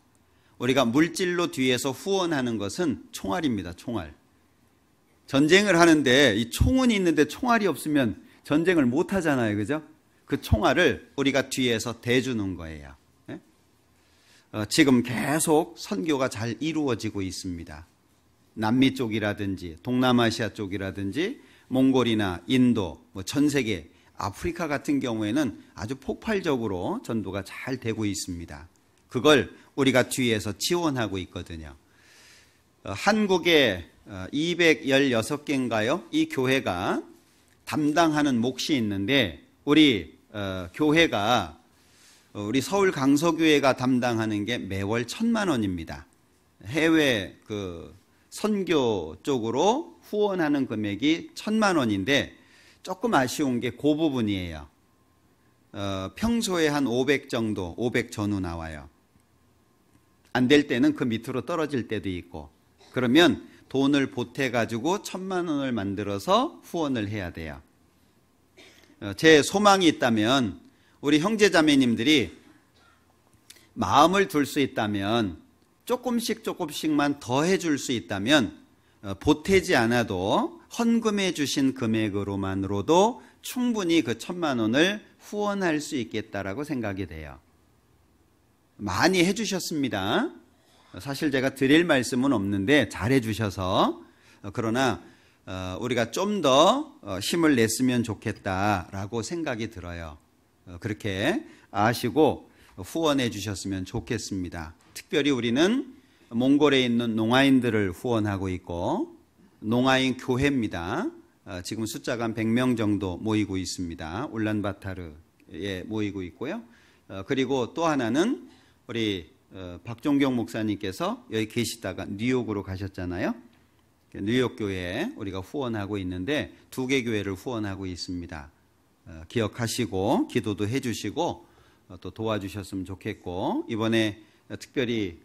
우리가 물질로 뒤에서 후원하는 것은 총알입니다. 총알. 전쟁을 하는데 이 총은 있는데 총알이 없으면 전쟁을 못 하잖아요. 그죠? 그 총알을 우리가 뒤에서 대주는 거예요. 네? 지금 계속 선교가 잘 이루어지고 있습니다. 남미 쪽이라든지 동남아시아 쪽이라든지 몽골이나 인도, 전 세계, 아프리카 같은 경우에는 아주 폭발적으로 전도가 잘 되고 있습니다. 그걸 우리가 뒤에서 지원하고 있거든요. 한국에 216개인가요? 이 교회가 담당하는 몫이 있는데 우리 교회가 우리 서울 강서교회가 담당하는 게 매월 1,000만 원입니다. 해외 선교 쪽으로 후원하는 금액이 1,000만 원인데 조금 아쉬운 게 그 부분이에요. 평소에 한 500 정도, 500 전후 나와요. 안 될 때는 그 밑으로 떨어질 때도 있고, 그러면 돈을 보태가지고 1,000만 원을 만들어서 후원을 해야 돼요. 제 소망이 있다면 우리 형제자매님들이 마음을 둘 수 있다면 조금씩만 더 해줄 수 있다면 보태지 않아도 헌금해 주신 금액으로만으로도 충분히 그 1,000만 원을 후원할 수 있겠다라고 생각이 돼요. 많이 해주셨습니다. 사실 제가 드릴 말씀은 없는데 잘해 주셔서, 그러나 우리가 좀 더 힘을 냈으면 좋겠다라고 생각이 들어요. 그렇게 아시고 후원해 주셨으면 좋겠습니다. 특별히 우리는 몽골에 있는 농아인들을 후원하고 있고, 농아인 교회입니다. 지금 숫자가 한 100명 정도 모이고 있습니다. 울란바타르에 모이고 있고요. 그리고 또 하나는 우리 박종경 목사님께서 여기 계시다가 뉴욕으로 가셨잖아요. 뉴욕 교회에 우리가 후원하고 있는데 2개 교회를 후원하고 있습니다. 기억하시고 기도도 해주시고 또 도와주셨으면 좋겠고, 이번에 특별히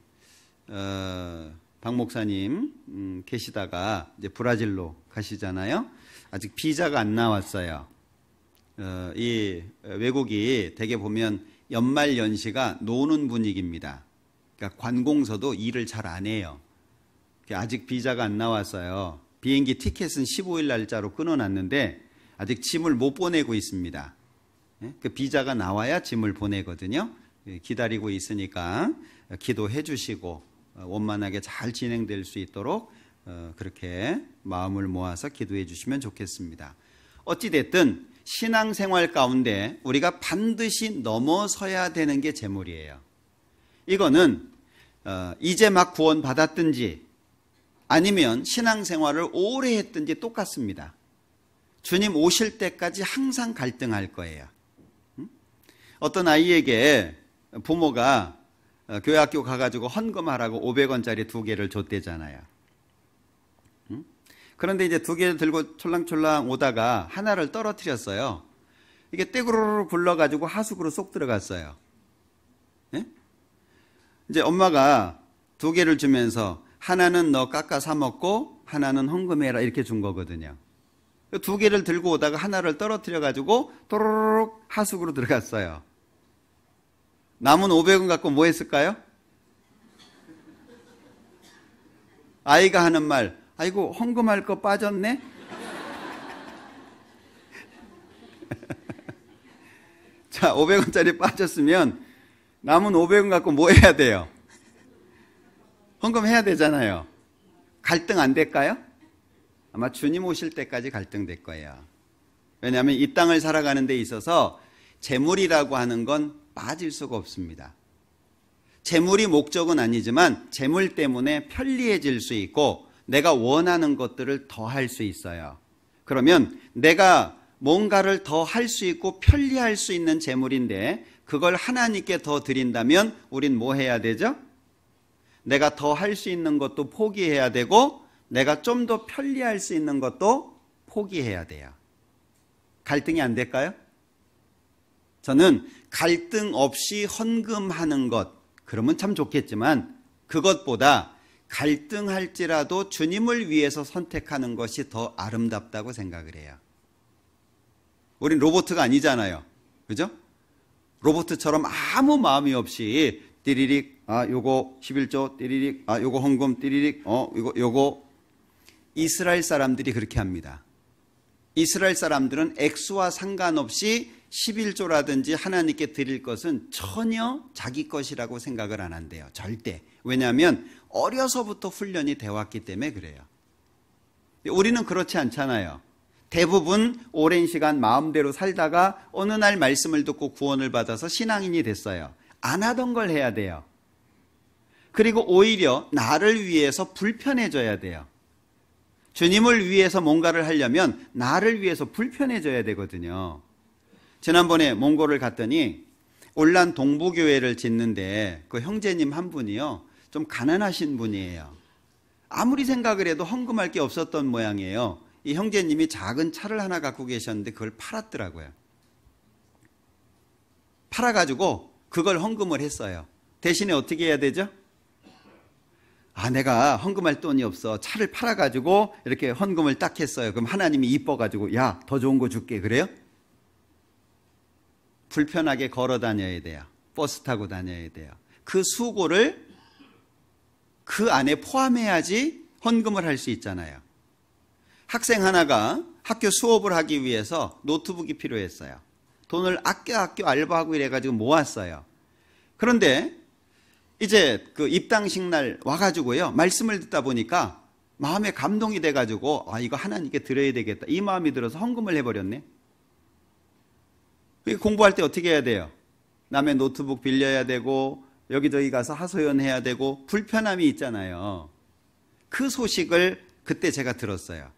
박 목사님 계시다가 이제 브라질로 가시잖아요. 아직 비자가 안 나왔어요. 이 외국이 대개 보면 연말 연시가 노는 분위기입니다. 그러니까 관공서도 일을 잘 안 해요. 아직 비자가 안 나왔어요. 비행기 티켓은 15일 날짜로 끊어놨는데 아직 짐을 못 보내고 있습니다. 그 비자가 나와야 짐을 보내거든요. 기다리고 있으니까 기도해 주시고 원만하게 잘 진행될 수 있도록 그렇게 마음을 모아서 기도해 주시면 좋겠습니다. 어찌됐든 신앙생활 가운데 우리가 반드시 넘어서야 되는 게 재물이에요. 이거는 이제 막 구원 받았든지 아니면 신앙생활을 오래 했든지 똑같습니다. 주님 오실 때까지 항상 갈등할 거예요. 어떤 아이에게 부모가 교회 학교 가가지고 헌금하라고 500원짜리 2개를 줬대잖아요. 그런데 이제 2개를 들고 촐랑촐랑 오다가 하나를 떨어뜨렸어요. 이게 떼구르르 굴러가지고 하수구로 쏙 들어갔어요. 예? 이제 엄마가 2개를 주면서 하나는 너 깎아 사 먹고 하나는 헌금해라 이렇게 준 거거든요. 2개를 들고 오다가 하나를 떨어뜨려가지고 도로록 하수구로 들어갔어요. 남은 500원 갖고 뭐 했을까요? 아이가 하는 말, 아이고 헌금할 거 빠졌네? 자, 500원짜리 빠졌으면 남은 500원 갖고 뭐 해야 돼요? 헌금해야 되잖아요. 갈등 안 될까요? 아마 주님 오실 때까지 갈등될 거예요. 왜냐하면 이 땅을 살아가는 데 있어서 재물이라고 하는 건 빠질 수가 없습니다. 재물이 목적은 아니지만 재물 때문에 편리해질 수 있고 내가 원하는 것들을 더 할 수 있어요. 그러면 내가 뭔가를 더 할 수 있고 편리할 수 있는 재물인데 그걸 하나님께 더 드린다면 우린 뭐 해야 되죠? 내가 더 할 수 있는 것도 포기해야 되고 내가 좀 더 편리할 수 있는 것도 포기해야 돼요. 갈등이 안 될까요? 저는 갈등 없이 헌금하는 것, 그러면 참 좋겠지만 그것보다 갈등할지라도 주님을 위해서 선택하는 것이 더 아름답다고 생각을 해요. 우린 로봇가 아니잖아요. 그죠? 로봇처럼 아무 마음이 없이 띠리릭, 요거 11조, 띠리릭, 요거 헌금, 띠리릭, 요거. 이스라엘 사람들이 그렇게 합니다. 이스라엘 사람들은 액수와 상관없이 11조라든지 하나님께 드릴 것은 전혀 자기 것이라고 생각을 안 한대요. 절대. 왜냐하면 어려서부터 훈련이 되어 왔기 때문에 그래요. 우리는 그렇지 않잖아요. 대부분 오랜 시간 마음대로 살다가 어느 날 말씀을 듣고 구원을 받아서 신앙인이 됐어요. 안 하던 걸 해야 돼요. 그리고 오히려 나를 위해서 불편해져야 돼요. 주님을 위해서 뭔가를 하려면 나를 위해서 불편해져야 되거든요. 지난번에 몽골을 갔더니 올란 동부교회를 짓는데 그 형제님 한 분이요, 좀 가난하신 분이에요. 아무리 생각을 해도 헌금할 게 없었던 모양이에요. 이 형제님이 작은 차를 하나 갖고 계셨는데 그걸 팔았더라고요. 팔아가지고 그걸 헌금을 했어요. 대신에 어떻게 해야 되죠? 내가 헌금할 돈이 없어. 차를 팔아가지고 이렇게 헌금을 딱 했어요. 그럼 하나님이 이뻐가지고 야, 더 좋은 거 줄게. 그래요? 불편하게 걸어 다녀야 돼요. 버스 타고 다녀야 돼요. 그 수고를 그 안에 포함해야지 헌금을 할 수 있잖아요. 학생 하나가 학교 수업을 하기 위해서 노트북이 필요했어요. 돈을 아껴 알바하고 이래가지고 모았어요. 그런데 이제 그 입당식 날 와가지고요, 말씀을 듣다 보니까 마음에 감동이 돼가지고 이거 하나님께 드려야 되겠다, 이 마음이 들어서 헌금을 해버렸네. 공부할 때 어떻게 해야 돼요? 남의 노트북 빌려야 되고 여기저기 가서 하소연해야 되고 불편함이 있잖아요. 그 소식을 그때 제가 들었어요.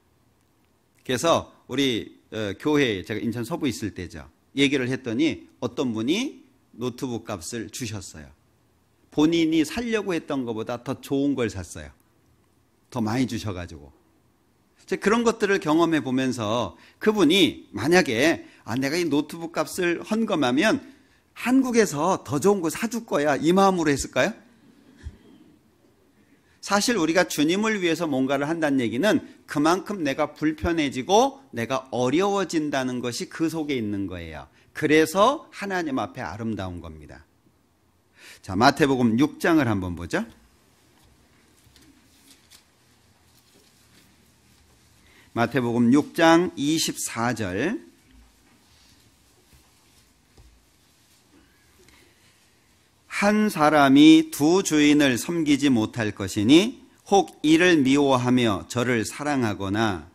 그래서 우리 교회에, 제가 인천 서부 있을 때죠, 얘기를 했더니 어떤 분이 노트북 값을 주셨어요. 본인이 살려고 했던 것보다 더 좋은 걸 샀어요. 더 많이 주셔가지고. 그런 것들을 경험해 보면서 그분이 만약에 내가 이 노트북 값을 헌금하면 한국에서 더 좋은 거 사줄 거야, 이 마음으로 했을까요? 사실 우리가 주님을 위해서 뭔가를 한다는 얘기는 그만큼 내가 불편해지고 내가 어려워진다는 것이 그 속에 있는 거예요. 그래서 하나님 앞에 아름다운 겁니다. 자, 마태복음 6장을 한번 보죠. 마태복음 6장 24절. 한 사람이 두 주인을 섬기지 못할 것이니 혹 이를 미워하며 저를 사랑하거나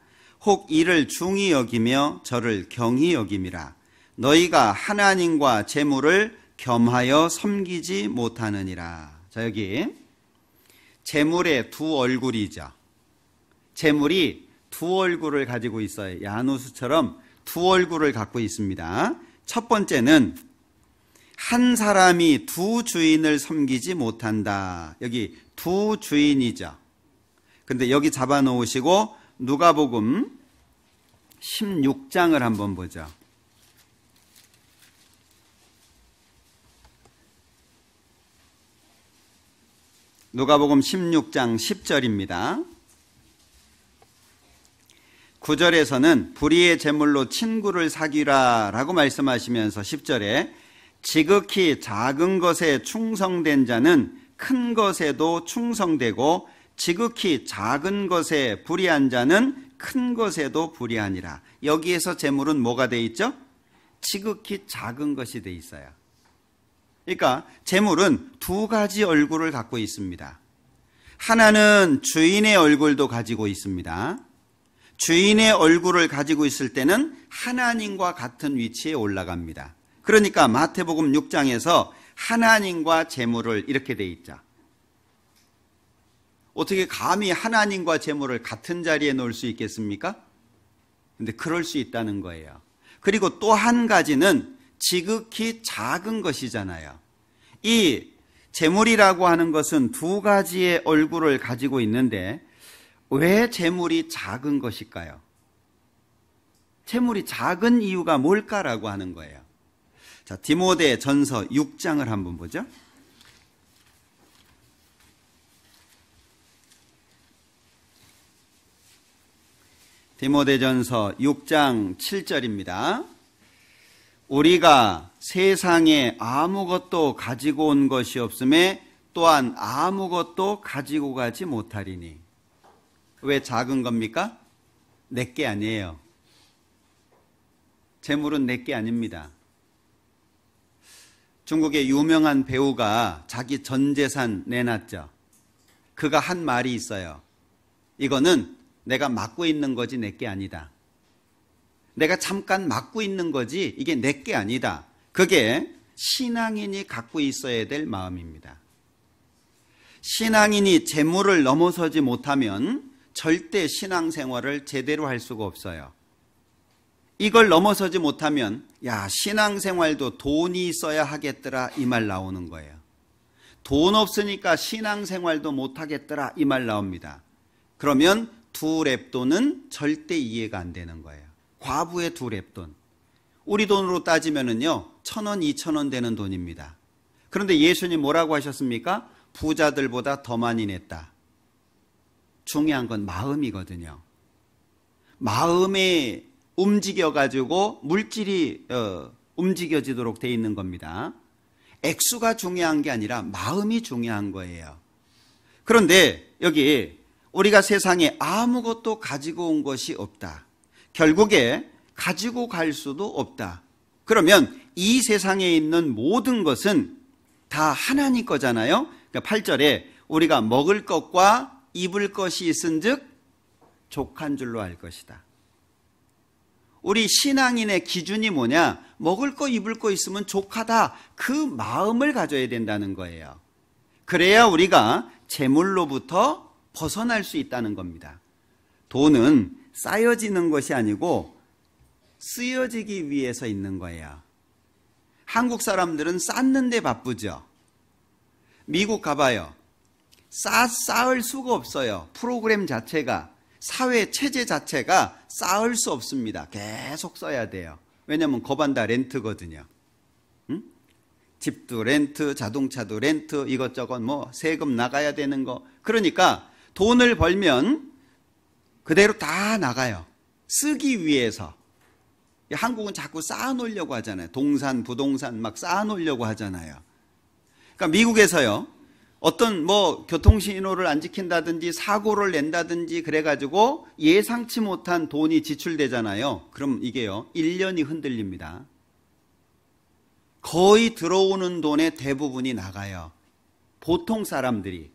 혹 이를 중히 여기며 저를 경히 여김이라. 너희가 하나님과 재물을 겸하여 섬기지 못하느니라. 자, 여기 재물의 두 얼굴이죠. 재물이 두 얼굴을 가지고 있어요. 야누스처럼 두 얼굴을 갖고 있습니다. 첫 번째는 한 사람이 두 주인을 섬기지 못한다. 여기 두 주인이죠. 근데 여기 잡아놓으시고 누가복음 16장을 한번 보죠. 누가복음 16장 10절입니다. 9절에서는 불의의 제물로 친구를 사귀라 라고 말씀하시면서 10절에 지극히 작은 것에 충성된 자는 큰 것에도 충성되고 지극히 작은 것에 불의한 자는 큰 것에도 불의하니라. 여기에서 제물은 뭐가 돼 있죠? 지극히 작은 것이 돼 있어요. 그러니까 제물은 두 가지 얼굴을 갖고 있습니다. 하나는 주인의 얼굴도 가지고 있습니다. 주인의 얼굴을 가지고 있을 때는 하나님과 같은 위치에 올라갑니다. 그러니까 마태복음 6장에서 하나님과 재물을 이렇게 돼 있죠. 어떻게 감히 하나님과 재물을 같은 자리에 놓을 수 있겠습니까? 근데 그럴 수 있다는 거예요. 그리고 또 한 가지는 지극히 작은 것이잖아요. 이 재물이라고 하는 것은 두 가지의 얼굴을 가지고 있는데 왜 재물이 작은 것일까요? 재물이 작은 이유가 뭘까라고 하는 거예요. 자, 디모데 전서 6장을 한번 보죠. 디모데 전서 6장 7절입니다. 우리가 세상에 아무것도 가지고 온 것이 없음에 또한 아무것도 가지고 가지 못하리니. 왜 작은 겁니까? 내게 아니에요. 재물은 내게 아닙니다. 중국의 유명한 배우가 자기 전 재산 내놨죠. 그가 한 말이 있어요. 이거는 내가 맡고 있는 거지 내게 아니다. 내가 잠깐 맡고 있는 거지 이게 내게 아니다. 그게 신앙인이 갖고 있어야 될 마음입니다. 신앙인이 재물을 넘어서지 못하면 절대 신앙생활을 제대로 할 수가 없어요. 이걸 넘어서지 못하면 야, 신앙생활도 돈이 있어야 하겠더라 이 말 나오는 거예요. 돈 없으니까 신앙생활도 못하겠더라 이 말 나옵니다. 그러면 두 렙돈은 절대 이해가 안 되는 거예요. 과부의 두 렙돈. 우리 돈으로 따지면은요 1,000원, 2,000원 되는 돈입니다. 그런데 예수님 뭐라고 하셨습니까? 부자들보다 더 많이 냈다. 중요한 건 마음이거든요. 마음에 움직여가지고 물질이 움직여지도록 돼 있는 겁니다. 액수가 중요한 게 아니라 마음이 중요한 거예요. 그런데 여기 우리가 세상에 아무것도 가지고 온 것이 없다. 결국에 가지고 갈 수도 없다. 그러면 이 세상에 있는 모든 것은 다 하나님 거잖아요. 그러니까 8절에 우리가 먹을 것과 입을 것이 있은즉 족한 줄로 알 것이다. 우리 신앙인의 기준이 뭐냐? 먹을 거 입을 거 있으면 족하다. 그 마음을 가져야 된다는 거예요. 그래야 우리가 재물로부터 벗어날 수 있다는 겁니다. 돈은 쌓여지는 것이 아니고 쓰여지기 위해서 있는 거예요. 한국 사람들은 쌓는 데 바쁘죠. 미국 가봐요. 쌓을 수가 없어요. 프로그램 자체가, 사회 체제 자체가 쌓을 수 없습니다. 계속 써야 돼요. 왜냐하면 거반 다 렌트거든요. 응? 집도 렌트, 자동차도 렌트, 이것저것 뭐 세금 나가야 되는 거. 그러니까 돈을 벌면 그대로 다 나가요. 쓰기 위해서. 한국은 자꾸 쌓아놓으려고 하잖아요. 동산, 부동산 막 쌓아놓으려고 하잖아요. 그러니까 미국에서요. 어떤 뭐 교통신호를 안 지킨다든지 사고를 낸다든지 그래가지고 예상치 못한 돈이 지출되잖아요. 그럼 이게요 1년이 흔들립니다. 거의 들어오는 돈의 대부분이 나가요. 보통 사람들이.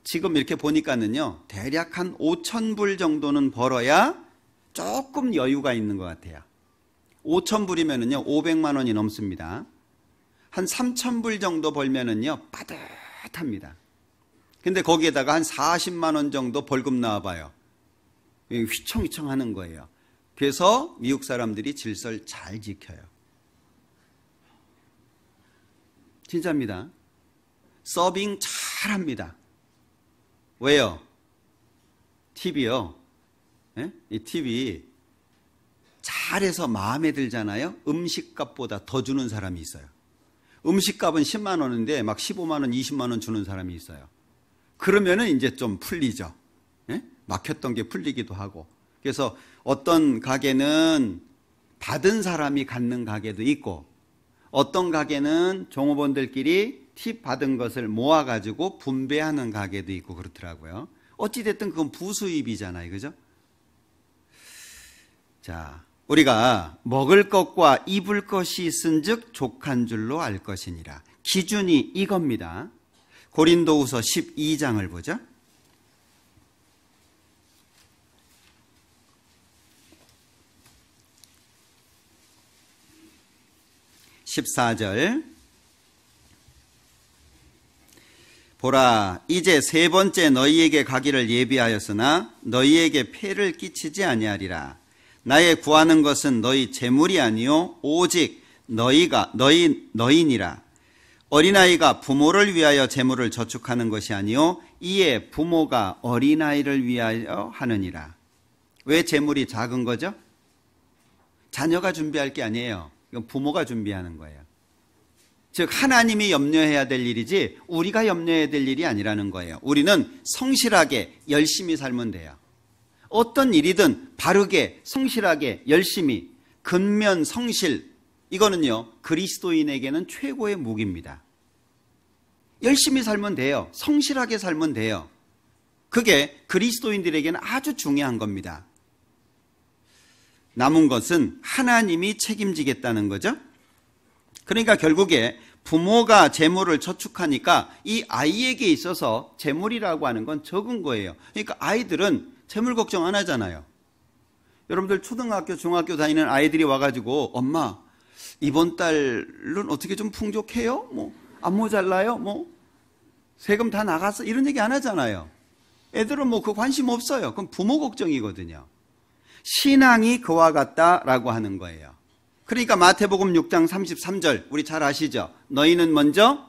지금 이렇게 보니까는요 대략 한 5,000불 정도는 벌어야 조금 여유가 있는 것 같아요. 5,000불이면은요 500만 원이 넘습니다. 한 3,000불 정도 벌면은요 빠듯합니다. 근데 거기에다가 한 40만 원 정도 벌금 나와봐요. 휘청휘청 하는 거예요. 그래서 미국 사람들이 질서를 잘 지켜요. 진짜입니다. 서빙 잘합니다. 왜요? 팁이요. 네? 이 팁이 잘해서 마음에 들잖아요. 음식값보다 더 주는 사람이 있어요. 음식값은 10만 원인데 막 15만 원, 20만 원 주는 사람이 있어요. 그러면은 이제 좀 풀리죠. 예? 막혔던 게 풀리기도 하고. 그래서 어떤 가게는 받은 사람이 갖는 가게도 있고, 어떤 가게는 종업원들끼리 팁 받은 것을 모아가지고 분배하는 가게도 있고 그렇더라고요. 어찌됐든 그건 부수입이잖아요. 그죠? 자, 우리가 먹을 것과 입을 것이 있은즉 족한 줄로 알 것이니라. 기준이 이겁니다. 고린도후서 12장을 보죠. 14절 보라 이제 세 번째 너희에게 가기를 예비하였으나 너희에게 폐를 끼치지 아니하리라. 나의 구하는 것은 너희 재물이 아니요 오직 너희니라. 어린아이가 부모를 위하여 재물을 저축하는 것이 아니요 이에 부모가 어린아이를 위하여 하느니라. 왜 재물이 작은 거죠? 자녀가 준비할 게 아니에요. 이건 부모가 준비하는 거예요. 즉 하나님이 염려해야 될 일이지 우리가 염려해야 될 일이 아니라는 거예요. 우리는 성실하게 열심히 살면 돼요. 어떤 일이든 바르게 성실하게 열심히 근면, 성실, 이거는요 그리스도인에게는 최고의 무기입니다. 열심히 살면 돼요. 성실하게 살면 돼요. 그게 그리스도인들에게는 아주 중요한 겁니다. 남은 것은 하나님이 책임지겠다는 거죠. 그러니까 결국에 부모가 재물을 저축하니까 이 아이에게 있어서 재물이라고 하는 건 적은 거예요. 그러니까 아이들은 재물 걱정 안 하잖아요. 여러분들 초등학교, 중학교 다니는 아이들이 와가지고 엄마 이번 달은 어떻게 좀 풍족해요? 뭐 안 모자라요? 뭐 세금 다 나갔어? 이런 얘기 안 하잖아요. 애들은 뭐 그 관심 없어요. 그건 부모 걱정이거든요. 신앙이 그와 같다라고 하는 거예요. 그러니까 마태복음 6장 33절 우리 잘 아시죠? 너희는 먼저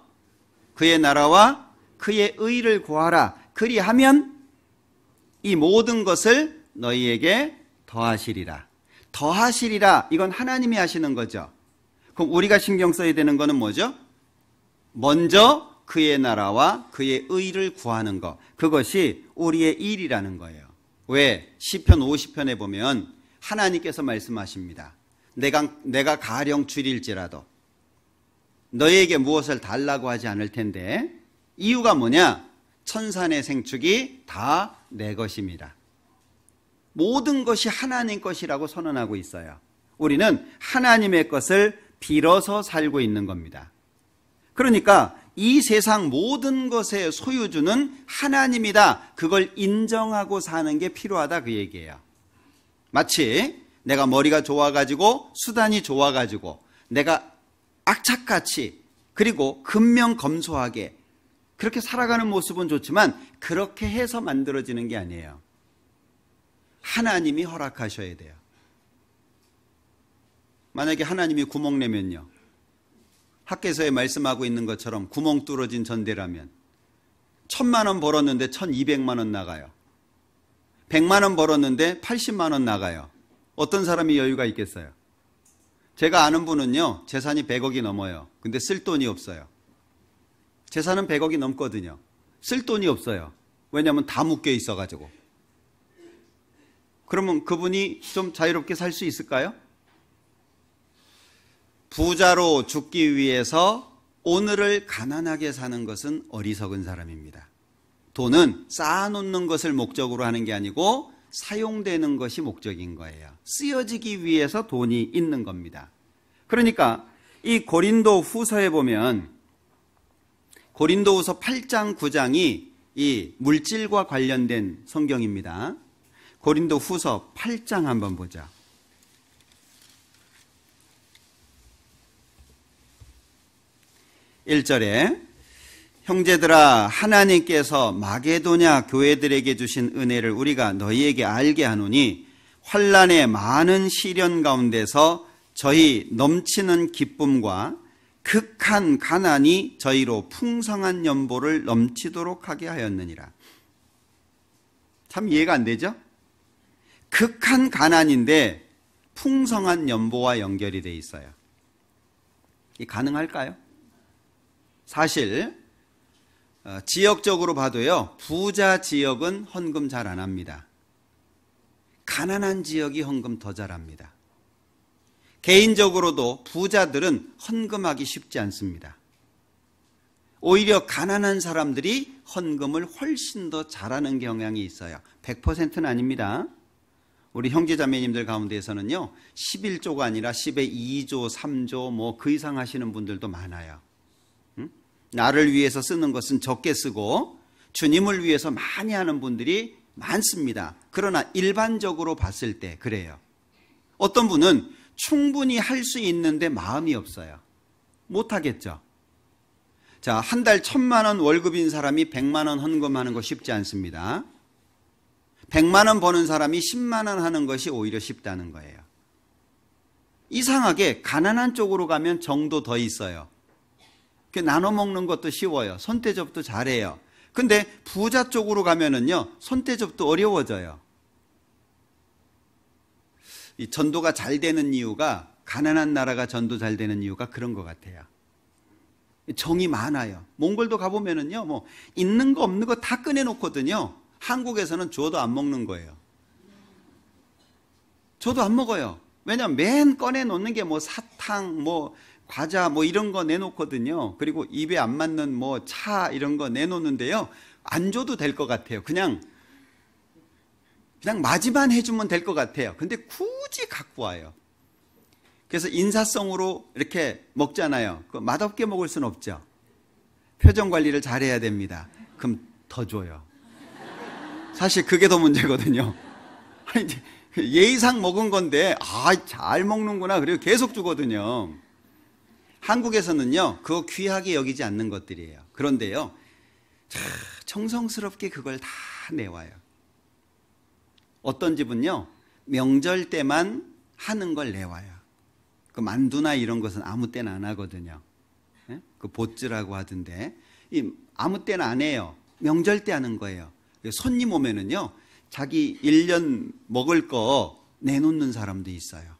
그의 나라와 그의 의를 구하라. 그리하면 이 모든 것을 너희에게 더하시리라. 더하시리라. 이건 하나님이 하시는 거죠. 그럼 우리가 신경 써야 되는 거는 뭐죠? 먼저 그의 나라와 그의 의를 구하는 것. 그것이 우리의 일이라는 거예요. 왜? 시편 50편에 보면 하나님께서 말씀하십니다. 내가 가령 줄일지라도 너희에게 무엇을 달라고 하지 않을 텐데 이유가 뭐냐? 천산의 생축이 다 내 것입니다. 모든 것이 하나님 것이라고 선언하고 있어요. 우리는 하나님의 것을 빌어서 살고 있는 겁니다. 그러니까 이 세상 모든 것의 소유주는 하나님이다. 그걸 인정하고 사는 게 필요하다 그 얘기예요. 마치 내가 머리가 좋아가지고 수단이 좋아가지고 내가 악착같이 그리고 근명검소하게 그렇게 살아가는 모습은 좋지만 그렇게 해서 만들어지는 게 아니에요. 하나님이 허락하셔야 돼요. 만약에 하나님이 구멍 내면요. 학계서에 말씀하고 있는 것처럼 구멍 뚫어진 전대라면 1,000만 원 벌었는데 1,200만 원 나가요. 100만 원 벌었는데 80만 원 나가요. 어떤 사람이 여유가 있겠어요? 제가 아는 분은요. 재산이 100억이 넘어요. 근데 쓸 돈이 없어요. 재산은 100억이 넘거든요. 쓸 돈이 없어요. 왜냐하면 다 묶여 있어가지고. 그러면 그분이 좀 자유롭게 살 수 있을까요? 부자로 죽기 위해서 오늘을 가난하게 사는 것은 어리석은 사람입니다. 돈은 쌓아놓는 것을 목적으로 하는 게 아니고 사용되는 것이 목적인 거예요. 쓰여지기 위해서 돈이 있는 겁니다. 그러니까 이 고린도 후서에 보면 고린도 후서 8장 9장이 이 물질과 관련된 성경입니다. 고린도 후서 8장 한번 보자. 1절에 형제들아 하나님께서 마게도냐 교회들에게 주신 은혜를 우리가 너희에게 알게 하노니 환난의 많은 시련 가운데서 저희 넘치는 기쁨과 극한 가난이 저희로 풍성한 연보를 넘치도록 하게 하였느니라. 참 이해가 안 되죠? 극한 가난인데 풍성한 연보와 연결이 돼 있어요. 이게 가능할까요? 사실 지역적으로 봐도요. 부자 지역은 헌금 잘 안 합니다. 가난한 지역이 헌금 더 잘합니다. 개인적으로도 부자들은 헌금하기 쉽지 않습니다. 오히려 가난한 사람들이 헌금을 훨씬 더 잘하는 경향이 있어요. 100%는 아닙니다. 우리 형제자매님들 가운데에서는요. 11조가 아니라 10에 2조, 3조 뭐 그 이상 하시는 분들도 많아요. 나를 위해서 쓰는 것은 적게 쓰고 주님을 위해서 많이 하는 분들이 많습니다. 그러나 일반적으로 봤을 때 그래요. 어떤 분은 충분히 할 수 있는데 마음이 없어요. 못하겠죠. 자, 한 달 1,000만 원 월급인 사람이 100만 원 헌금하는 거 쉽지 않습니다. 100만 원 버는 사람이 10만 원 하는 것이 오히려 쉽다는 거예요. 이상하게 가난한 쪽으로 가면 정도 더 있어요. 나눠 먹는 것도 쉬워요. 손대접도 잘해요. 근데 부자 쪽으로 가면은요, 손대접도 어려워져요. 이 전도가 잘 되는 이유가, 가난한 나라가 전도 잘 되는 이유가 그런 것 같아요. 정이 많아요. 몽골도 가보면은요, 뭐, 있는 거 없는 거 다 꺼내놓거든요. 한국에서는 줘도 안 먹는 거예요. 저도 안 먹어요. 왜냐하면 맨 꺼내 놓는 게 뭐 사탕, 뭐 과자, 뭐 이런 거 내놓거든요. 그리고 입에 안 맞는 뭐 차 이런 거 내놓는데요. 안 줘도 될 것 같아요. 그냥 맞이만 해주면 될 것 같아요. 근데 굳이 갖고 와요. 그래서 인사성으로 이렇게 먹잖아요. 맛없게 먹을 수는 없죠. 표정 관리를 잘해야 됩니다. 그럼 더 줘요. 사실 그게 더 문제거든요. 예의상 먹은 건데 잘 먹는구나. 그리고 계속 주거든요. 한국에서는요, 그거 귀하게 여기지 않는 것들이에요. 그런데요, 정성스럽게 그걸 다 내와요. 어떤 집은요, 명절 때만 하는 걸 내와요. 그 만두나 이런 것은 아무 때나 안 하거든요. 그 보츠라고 하던데, 아무 때나 안 해요. 명절 때 하는 거예요. 손님 오면은요, 자기 1년 먹을 거 내놓는 사람도 있어요.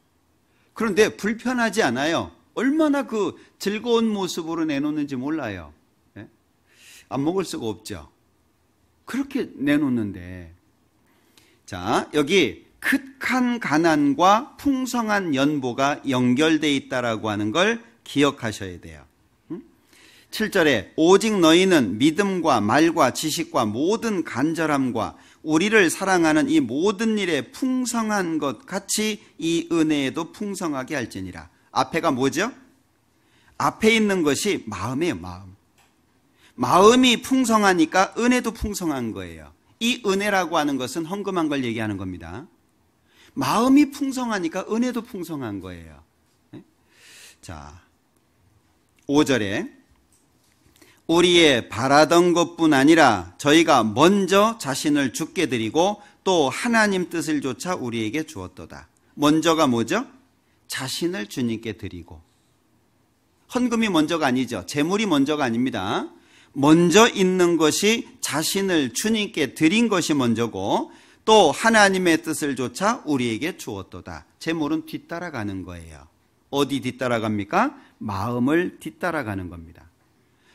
그런데 불편하지 않아요. 얼마나 그 즐거운 모습으로 내놓는지 몰라요. 안 먹을 수가 없죠. 그렇게 내놓는데, 자, 여기 극한 가난과 풍성한 연보가 연결되어 있다라고 하는 걸 기억하셔야 돼요. 7절에 오직 너희는 믿음과 말과 지식과 모든 간절함과 우리를 사랑하는 이 모든 일에 풍성한 것 같이 이 은혜에도 풍성하게 할지니라. 앞에가 뭐죠? 앞에 있는 것이 마음이에요. 마음이 풍성하니까 은혜도 풍성한 거예요. 이 은혜라고 하는 것은 헌금한 걸 얘기하는 겁니다. 마음이 풍성하니까 은혜도 풍성한 거예요. 자, 5절에 우리의 바라던 것뿐 아니라 저희가 먼저 자신을 주께 드리고 또 하나님 뜻을 조차 우리에게 주었도다. 먼저가 뭐죠? 자신을 주님께 드리고. 헌금이 먼저가 아니죠. 재물이 먼저가 아닙니다. 먼저 있는 것이 자신을 주님께 드린 것이 먼저고 또 하나님의 뜻을 조차 우리에게 주었도다. 재물은 뒤따라가는 거예요. 어디 뒤따라갑니까? 마음을 뒤따라가는 겁니다.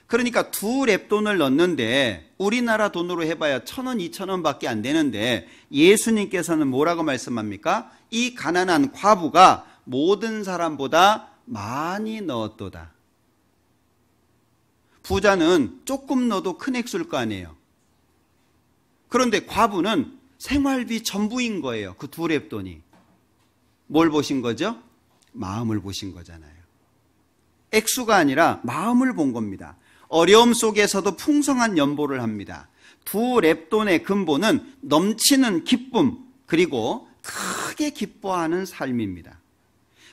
그러니까 2렙돈을 넣는데 우리나라 돈으로 해봐야 1,000원, 2,000원 밖에 안 되는데 예수님께서는 뭐라고 말씀합니까? 이 가난한 과부가 모든 사람보다 많이 넣었도다. 부자는 조금 넣어도 큰 액수일 거 아니에요. 그런데 과부는 생활비 전부인 거예요. 그 2렙돈이. 뭘 보신 거죠? 마음을 보신 거잖아요. 액수가 아니라 마음을 본 겁니다. 어려움 속에서도 풍성한 연보를 합니다. 2렙돈의 근본은 넘치는 기쁨 그리고 크게 기뻐하는 삶입니다.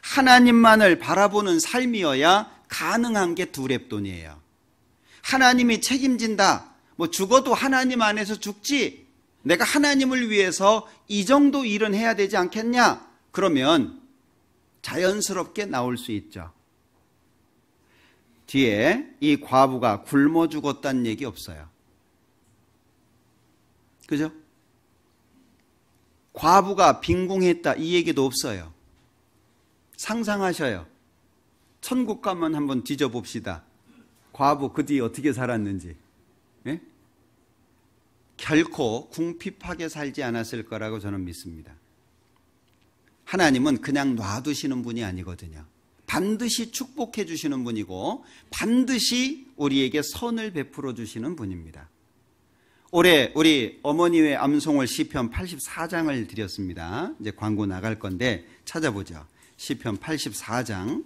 하나님만을 바라보는 삶이어야 가능한 게 2렙돈이에요. 하나님이 책임진다. 뭐 죽어도 하나님 안에서 죽지. 내가 하나님을 위해서 이 정도 일은 해야 되지 않겠냐? 그러면 자연스럽게 나올 수 있죠. 뒤에 이 과부가 굶어 죽었다는 얘기 없어요. 그죠? 과부가 빈궁했다 이 얘기도 없어요. 상상하셔요. 천국 가면 한번 뒤져봅시다. 과부 그 뒤에 어떻게 살았는지. 예? 결코 궁핍하게 살지 않았을 거라고 저는 믿습니다. 하나님은 그냥 놔두시는 분이 아니거든요. 반드시 축복해 주시는 분이고 반드시 우리에게 선을 베풀어 주시는 분입니다. 올해 우리 어머니의 암송을 시편 84장을 드렸습니다. 이제 광고 나갈 건데 찾아보죠. 시편 84장.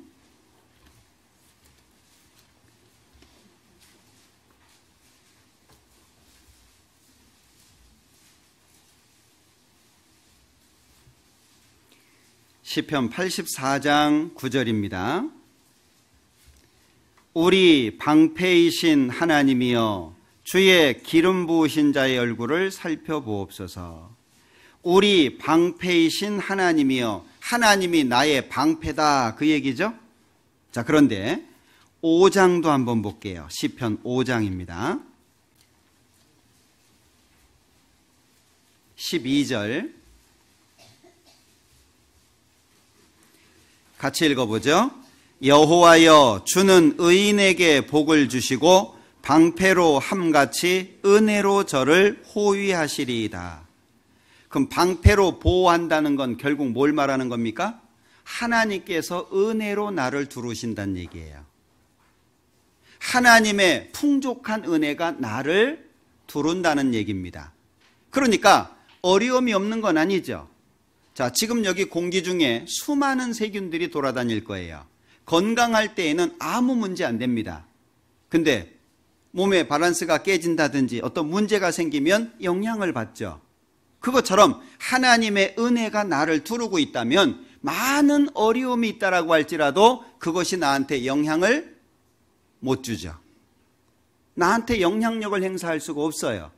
시편 84장 9절입니다. 우리 방패이신 하나님이여 주의 기름 부으신 자의 얼굴을 살펴보옵소서. 우리 방패이신 하나님이여, 하나님이 나의 방패다 그 얘기죠. 자, 그런데 5장도 한번 볼게요. 시편 5장입니다. 12절 같이 읽어보죠. 여호와여 주는 의인에게 복을 주시고 방패로 함같이 은혜로 저를 호위하시리이다. 그럼 방패로 보호한다는 건 결국 뭘 말하는 겁니까? 하나님께서 은혜로 나를 두르신다는 얘기예요. 하나님의 풍족한 은혜가 나를 두른다는 얘기입니다. 그러니까 어려움이 없는 건 아니죠. 자, 지금 여기 공기 중에 수많은 세균들이 돌아다닐 거예요. 건강할 때에는 아무 문제 안 됩니다. 근데 몸의 밸런스가 깨진다든지 어떤 문제가 생기면 영향을 받죠. 그것처럼 하나님의 은혜가 나를 두르고 있다면 많은 어려움이 있다라고 할지라도 그것이 나한테 영향을 못 주죠. 나한테 영향력을 행사할 수가 없어요.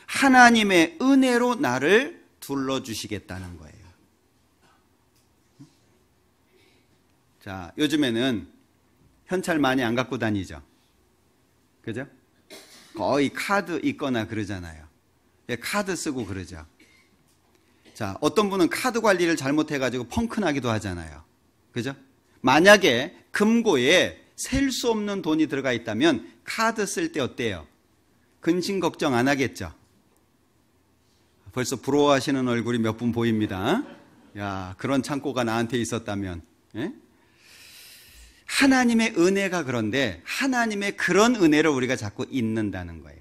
하나님의 은혜로 나를 둘러주시겠다는 거예요. 자, 요즘에는 현찰 많이 안 갖고 다니죠. 그죠? 거의 카드 있거나 그러잖아요. 카드 쓰고 그러죠. 자, 어떤 분은 카드 관리를 잘못해가지고 펑크나기도 하잖아요. 그죠? 만약에 금고에 셀 수 없는 돈이 들어가 있다면 카드 쓸 때 어때요? 근심 걱정 안 하겠죠? 벌써 부러워하시는 얼굴이 몇 분 보입니다. 야, 그런 창고가 나한테 있었다면. 예? 하나님의 은혜가 그런데 하나님의 그런 은혜를 우리가 자꾸 잊는다는 거예요.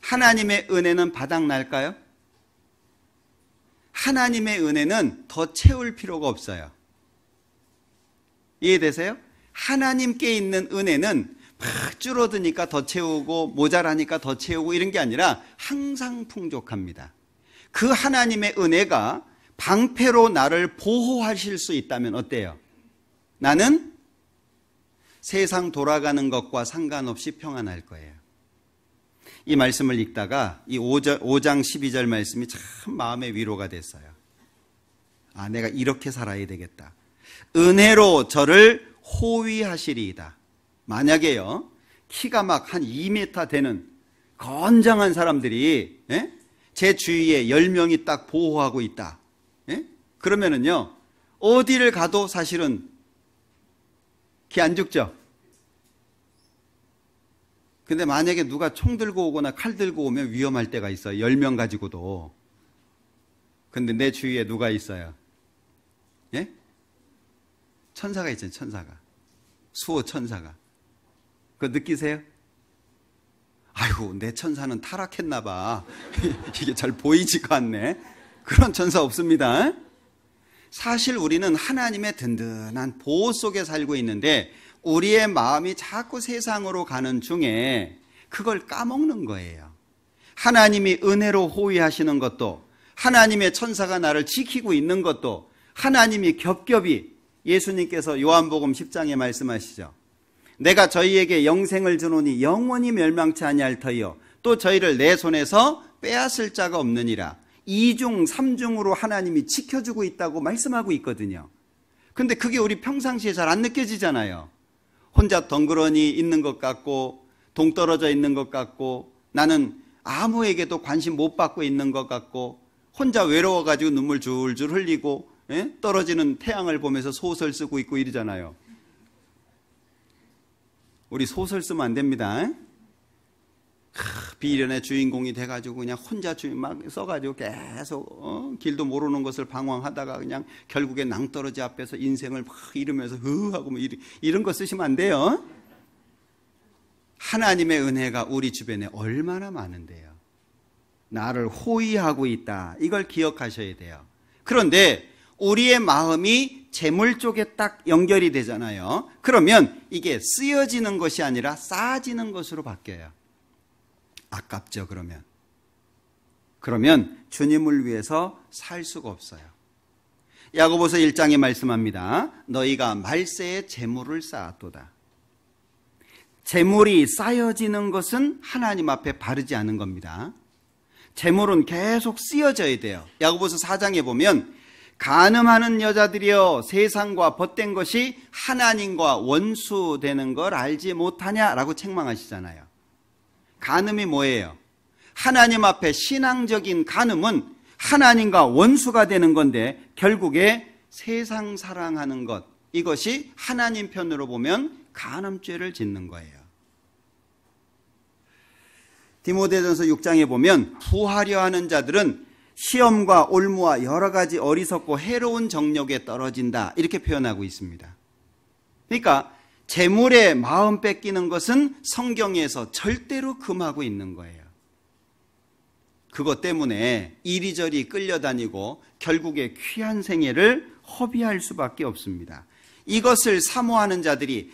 하나님의 은혜는 바닥날까요? 하나님의 은혜는 더 채울 필요가 없어요. 이해되세요? 하나님께 있는 은혜는 막 줄어드니까 더 채우고 모자라니까 더 채우고 이런 게 아니라 항상 풍족합니다. 그 하나님의 은혜가 방패로 나를 보호하실 수 있다면 어때요? 나는 세상 돌아가는 것과 상관없이 평안할 거예요. 이 말씀을 읽다가 이 5장 12절 말씀이 참 마음의 위로가 됐어요. 아, 내가 이렇게 살아야 되겠다. 은혜로 저를 호위하시리이다. 만약에요, 키가 막 한 2m 되는 건장한 사람들이 제 주위에 10명이 딱 보호하고 있다. 그러면은요, 어디를 가도 사실은 기 안 죽죠? 근데 만약에 누가 총 들고 오거나 칼 들고 오면 위험할 때가 있어요. 10명 가지고도. 근데 내 주위에 누가 있어요? 예? 천사가 있잖아요. 천사가. 수호 천사가. 그거 느끼세요? 아이고, 내 천사는 타락했나 봐. 이게 잘 보이지가 않네. 그런 천사 없습니다. 사실 우리는 하나님의 든든한 보호 속에 살고 있는데 우리의 마음이 자꾸 세상으로 가는 중에 그걸 까먹는 거예요. 하나님이 은혜로 호위하시는 것도, 하나님의 천사가 나를 지키고 있는 것도, 하나님이 겹겹이, 예수님께서 요한복음 10장에 말씀하시죠. 내가 저희에게 영생을 주노니 영원히 멸망치 아니할 터이요 또 저희를 내 손에서 빼앗을 자가 없느니라. 2중 3중으로 하나님이 지켜주고 있다고 말씀하고 있거든요. 근데 그게 우리 평상시에 잘 안 느껴지잖아요. 혼자 덩그러니 있는 것 같고, 동떨어져 있는 것 같고, 나는 아무에게도 관심 못 받고 있는 것 같고, 혼자 외로워가지고 눈물 줄줄 흘리고, 떨어지는 태양을 보면서 소설 쓰고 있고 이러잖아요. 우리 소설 쓰면 안 됩니다. 비련의 주인공이 돼가지고 그냥 혼자 막 써가지고 계속 길도 모르는 것을 방황하다가 그냥 결국에 낭떠러지 앞에서 인생을 막 이러면서 하고 뭐 이런 거 쓰시면 안 돼요. 하나님의 은혜가 우리 주변에 얼마나 많은데요. 나를 호위하고 있다. 이걸 기억하셔야 돼요. 그런데 우리의 마음이 재물 쪽에 딱 연결이 되잖아요. 그러면 이게 쓰여지는 것이 아니라 쌓아지는 것으로 바뀌어요. 아깝죠. 그러면 주님을 위해서 살 수가 없어요. 야고보서 1장에 말씀합니다. 너희가 말세에 재물을 쌓았도다. 재물이 쌓여지는 것은 하나님 앞에 바르지 않은 겁니다. 재물은 계속 쓰여져야 돼요. 야고보서 4장에 보면 간음하는 여자들이여 세상과 벗된 것이 하나님과 원수되는 걸 알지 못하냐라고 책망하시잖아요. 간음이 뭐예요? 하나님 앞에 신앙적인 간음은 하나님과 원수가 되는 건데 결국에 세상 사랑하는 것, 이것이 하나님 편으로 보면 간음죄를 짓는 거예요. 디모데전서 6장에 보면 부하려 하는 자들은 시험과 올무와 여러 가지 어리석고 해로운 정력에 떨어진다, 이렇게 표현하고 있습니다. 그러니까 재물에 마음 뺏기는 것은 성경에서 절대로 금하고 있는 거예요. 그것 때문에 이리저리 끌려다니고 결국에 귀한 생애를 허비할 수밖에 없습니다. 이것을 사모하는 자들이,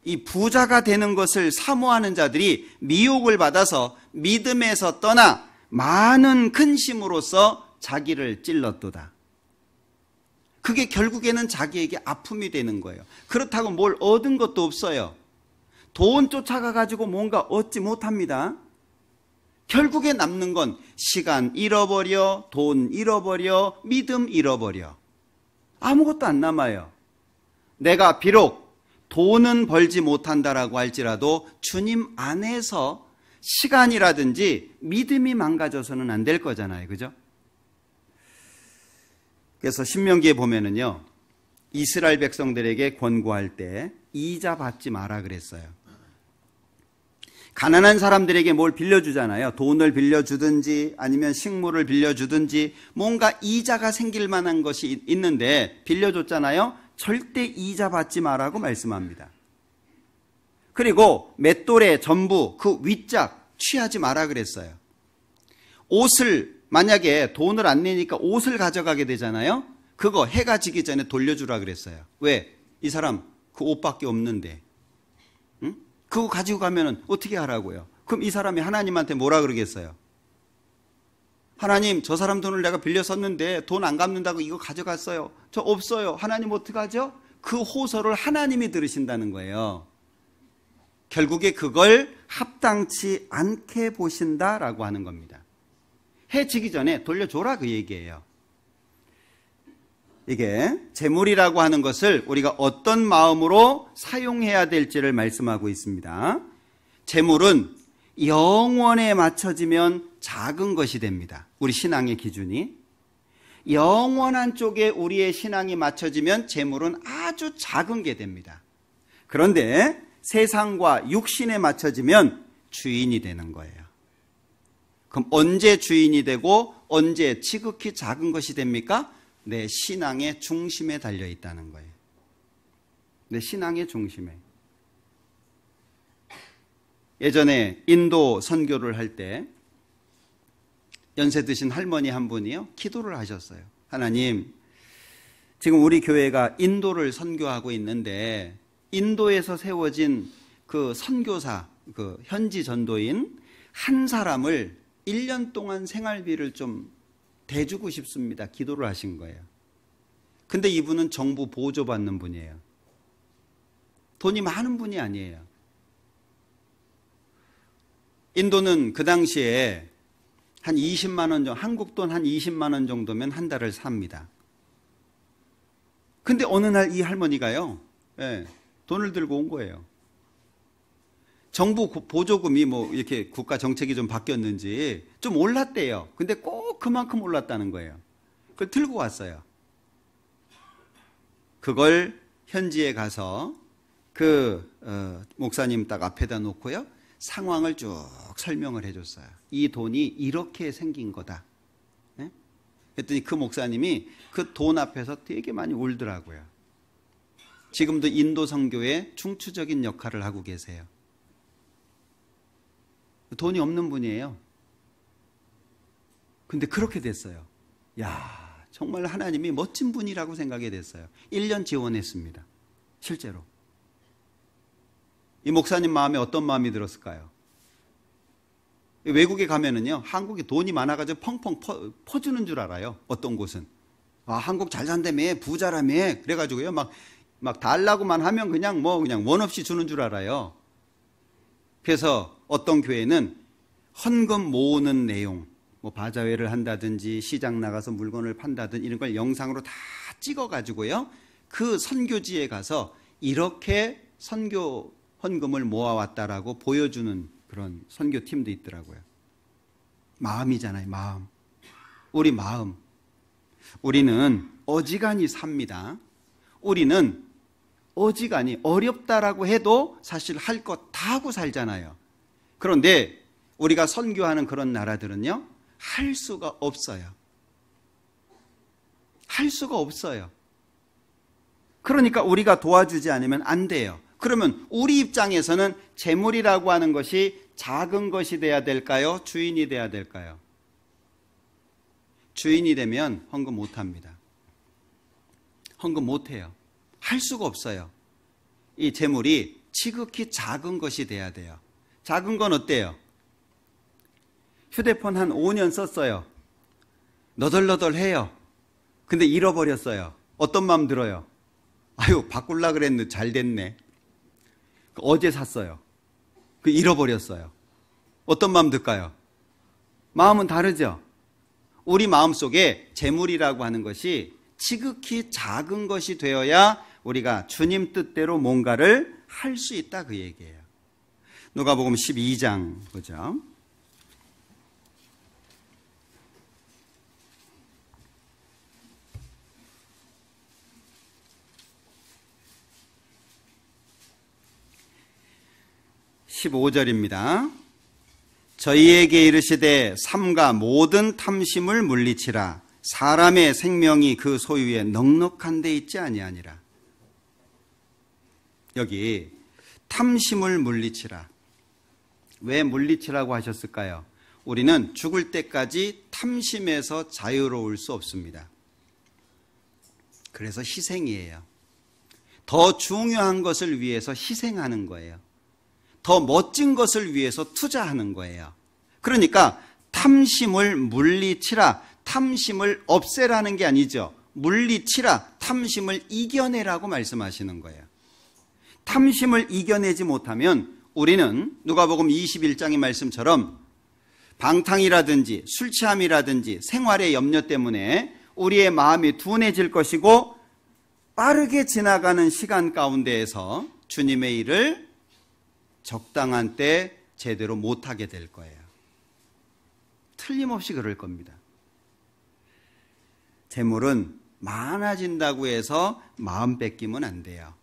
이 부자가 되는 것을 사모하는 자들이 미혹을 받아서 믿음에서 떠나 많은 근심으로써 자기를 찔렀도다. 그게 결국에는 자기에게 아픔이 되는 거예요. 그렇다고 뭘 얻은 것도 없어요. 돈 쫓아가가지고 뭔가 얻지 못합니다. 결국에 남는 건 시간 잃어버려, 돈 잃어버려, 믿음 잃어버려. 아무것도 안 남아요. 내가 비록 돈은 벌지 못한다라고 할지라도 주님 안에서 시간이라든지 믿음이 망가져서는 안 될 거잖아요. 그죠? 그래서 신명기에 보면은요, 이스라엘 백성들에게 권고할 때 이자 받지 마라 그랬어요. 가난한 사람들에게 뭘 빌려주잖아요. 돈을 빌려주든지 아니면 식물을 빌려주든지 뭔가 이자가 생길 만한 것이 있는데 빌려줬잖아요. 절대 이자 받지 마라고 말씀합니다. 그리고 맷돌에 전부 그 윗짝 취하지 마라 그랬어요. 옷을, 만약에 돈을 안 내니까 옷을 가져가게 되잖아요. 그거 해가 지기 전에 돌려주라 그랬어요. 왜? 이 사람 그 옷밖에 없는데. 응? 그거 가지고 가면은 어떻게 하라고요? 그럼 이 사람이 하나님한테 뭐라 그러겠어요? 하나님, 저 사람 돈을 내가 빌려 썼는데 돈 안 갚는다고 이거 가져갔어요. 저 없어요. 하나님 어떡하죠? 그 호소를 하나님이 들으신다는 거예요. 결국에 그걸 합당치 않게 보신다라고 하는 겁니다. 해 지기 전에 돌려줘라, 그 얘기예요. 이게 재물이라고 하는 것을 우리가 어떤 마음으로 사용해야 될지를 말씀하고 있습니다. 재물은 영원에 맞춰지면 작은 것이 됩니다. 우리 신앙의 기준이. 영원한 쪽에 우리의 신앙이 맞춰지면 재물은 아주 작은 게 됩니다. 그런데 세상과 육신에 맞춰지면 주인이 되는 거예요. 그럼 언제 주인이 되고 언제 지극히 작은 것이 됩니까? 내 신앙의 중심에 달려 있다는 거예요. 내 신앙의 중심에. 예전에 인도 선교를 할 때 연세 드신 할머니 한 분이요, 기도를 하셨어요. 하나님, 지금 우리 교회가 인도를 선교하고 있는데 인도에서 세워진 그 선교사, 그 현지 전도인 한 사람을 1년 동안 생활비를 좀 대주고 싶습니다. 기도를 하신 거예요. 근데 이분은 정부 보조받는 분이에요. 돈이 많은 분이 아니에요. 인도는 그 당시에 한 20만 원 정도, 한국 돈 한 20만 원 정도면 한 달을 삽니다. 근데 어느 날 이 할머니가요, 돈을 들고 온 거예요. 정부 보조금이 뭐 이렇게 국가 정책이 좀 바뀌었는지 좀 올랐대요. 근데 꼭 그만큼 올랐다는 거예요. 그걸 들고 왔어요. 그걸 현지에 가서 그 목사님 딱 앞에다 놓고요, 상황을 쭉 설명을 해줬어요. 이 돈이 이렇게 생긴 거다. 네? 그랬더니 그 목사님이 그 돈 앞에서 되게 많이 울더라고요. 지금도 인도 선교에 중추적인 역할을 하고 계세요. 돈이 없는 분이에요. 근데 그렇게 됐어요. 야, 정말 하나님이 멋진 분이라고 생각이 됐어요. 1년 지원했습니다. 실제로. 이 목사님 마음에 어떤 마음이 들었을까요? 외국에 가면은요, 한국에 돈이 많아가지고 펑펑 퍼주는 줄 알아요. 어떤 곳은. 아, 한국 잘 산다며, 부자라며. 그래가지고요, 막 달라고만 하면 그냥 원 없이 주는 줄 알아요. 그래서 어떤 교회는 헌금 모으는 내용, 뭐 바자회를 한다든지 시장 나가서 물건을 판다든지 이런 걸 영상으로 다 찍어가지고요, 그 선교지에 가서 이렇게 선교 헌금을 모아왔다라고 보여주는 그런 선교팀도 있더라고요. 마음이잖아요, 마음. 우리 마음. 우리는 어지간히 삽니다. 우리는 어지간히 어렵다라고 해도 사실 할 것 다 하고 살잖아요. 그런데 우리가 선교하는 그런 나라들은요, 할 수가 없어요. 할 수가 없어요. 그러니까 우리가 도와주지 않으면 안 돼요. 그러면 우리 입장에서는 재물이라고 하는 것이 작은 것이 돼야 될까요? 주인이 돼야 될까요? 주인이 되면 헌금 못합니다. 헌금 못해요. 할 수가 없어요. 이 재물이 지극히 작은 것이 돼야 돼요. 작은 건 어때요? 휴대폰 한 5년 썼어요. 너덜너덜해요. 근데 잃어버렸어요. 어떤 마음 들어요? 아유, 바꾸려고 그랬는데 잘 됐네. 어제 샀어요. 잃어버렸어요. 어떤 마음 들까요? 마음은 다르죠? 우리 마음속에 재물이라고 하는 것이 지극히 작은 것이 되어야 우리가 주님 뜻대로 뭔가를 할 수 있다, 그 얘기예요. 누가복음 12장 보죠. (15절입니다) 저희에게 이르시되 삼가 모든 탐심을 물리치라. 사람의 생명이 그 소유에 넉넉한 데 있지 아니하니라. 여기 탐심을 물리치라. 왜 물리치라고 하셨을까요? 우리는 죽을 때까지 탐심에서 자유로울 수 없습니다. 그래서 희생이에요. 더 중요한 것을 위해서 희생하는 거예요. 더 멋진 것을 위해서 투자하는 거예요. 그러니까 탐심을 물리치라. 탐심을 없애라는 게 아니죠. 물리치라. 탐심을 이겨내라고 말씀하시는 거예요. 탐심을 이겨내지 못하면 우리는 누가복음 21장의 말씀처럼 방탕이라든지 술 취함이라든지 생활의 염려 때문에 우리의 마음이 둔해질 것이고 빠르게 지나가는 시간 가운데에서 주님의 일을 적당한 때 제대로 못하게 될 거예요. 틀림없이 그럴 겁니다. 재물은 많아진다고 해서 마음 뺏기면 안 돼요.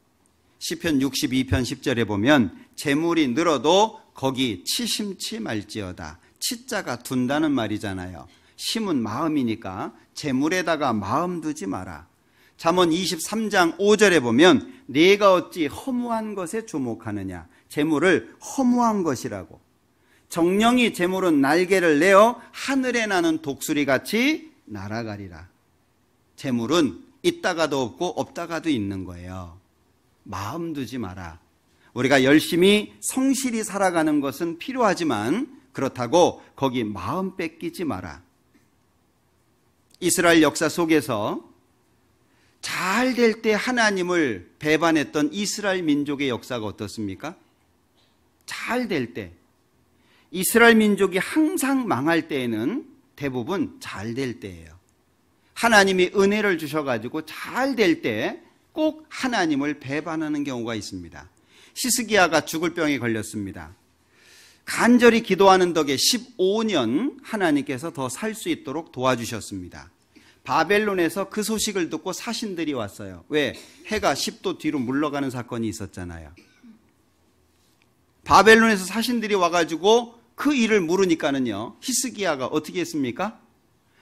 시편 62편 10절에 보면 재물이 늘어도 거기 치심치 말지어다. 치자가 둔다는 말이잖아요. 심은 마음이니까 재물에다가 마음 두지 마라. 잠언 23장 5절에 보면 네가 어찌 허무한 것에 주목하느냐. 재물을 허무한 것이라고. 정령이 재물은 날개를 내어 하늘에 나는 독수리같이 날아가리라. 재물은 있다가도 없고 없다가도 있는 거예요. 마음 두지 마라. 우리가 열심히 성실히 살아가는 것은 필요하지만 그렇다고 거기 마음 뺏기지 마라. 이스라엘 역사 속에서 잘 될 때 하나님을 배반했던 이스라엘 민족의 역사가 어떻습니까? 잘 될 때. 이스라엘 민족이 항상 망할 때에는 대부분 잘 될 때예요. 하나님이 은혜를 주셔가지고 잘 될 때 꼭 하나님을 배반하는 경우가 있습니다. 히스기야가 죽을 병에 걸렸습니다. 간절히 기도하는 덕에 15년 하나님께서 더 살 수 있도록 도와주셨습니다. 바벨론에서 그 소식을 듣고 사신들이 왔어요. 왜? 해가 10도 뒤로 물러가는 사건이 있었잖아요. 바벨론에서 사신들이 와가지고 그 일을 물으니까는요, 히스기야가 어떻게 했습니까?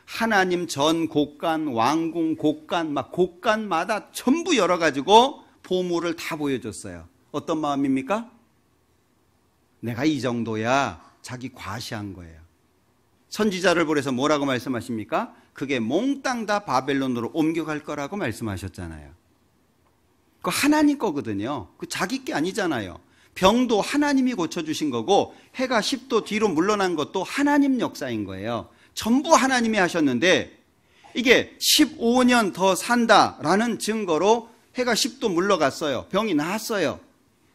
하나님 전 곳간, 왕궁 곳간, 막 곳간마다 전부 열어가지고 보물을 다 보여줬어요. 어떤 마음입니까? 내가 이 정도야. 자기 과시한 거예요. 선지자를 보내서 뭐라고 말씀하십니까? 그게 몽땅 다 바벨론으로 옮겨갈 거라고 말씀하셨잖아요. 그거 하나님 거거든요. 그 자기 게 아니잖아요. 병도 하나님이 고쳐주신 거고 해가 10도 뒤로 물러난 것도 하나님 역사인 거예요. 전부 하나님이 하셨는데 이게 15년 더 산다라는 증거로 해가 10도 물러갔어요. 병이 나았어요.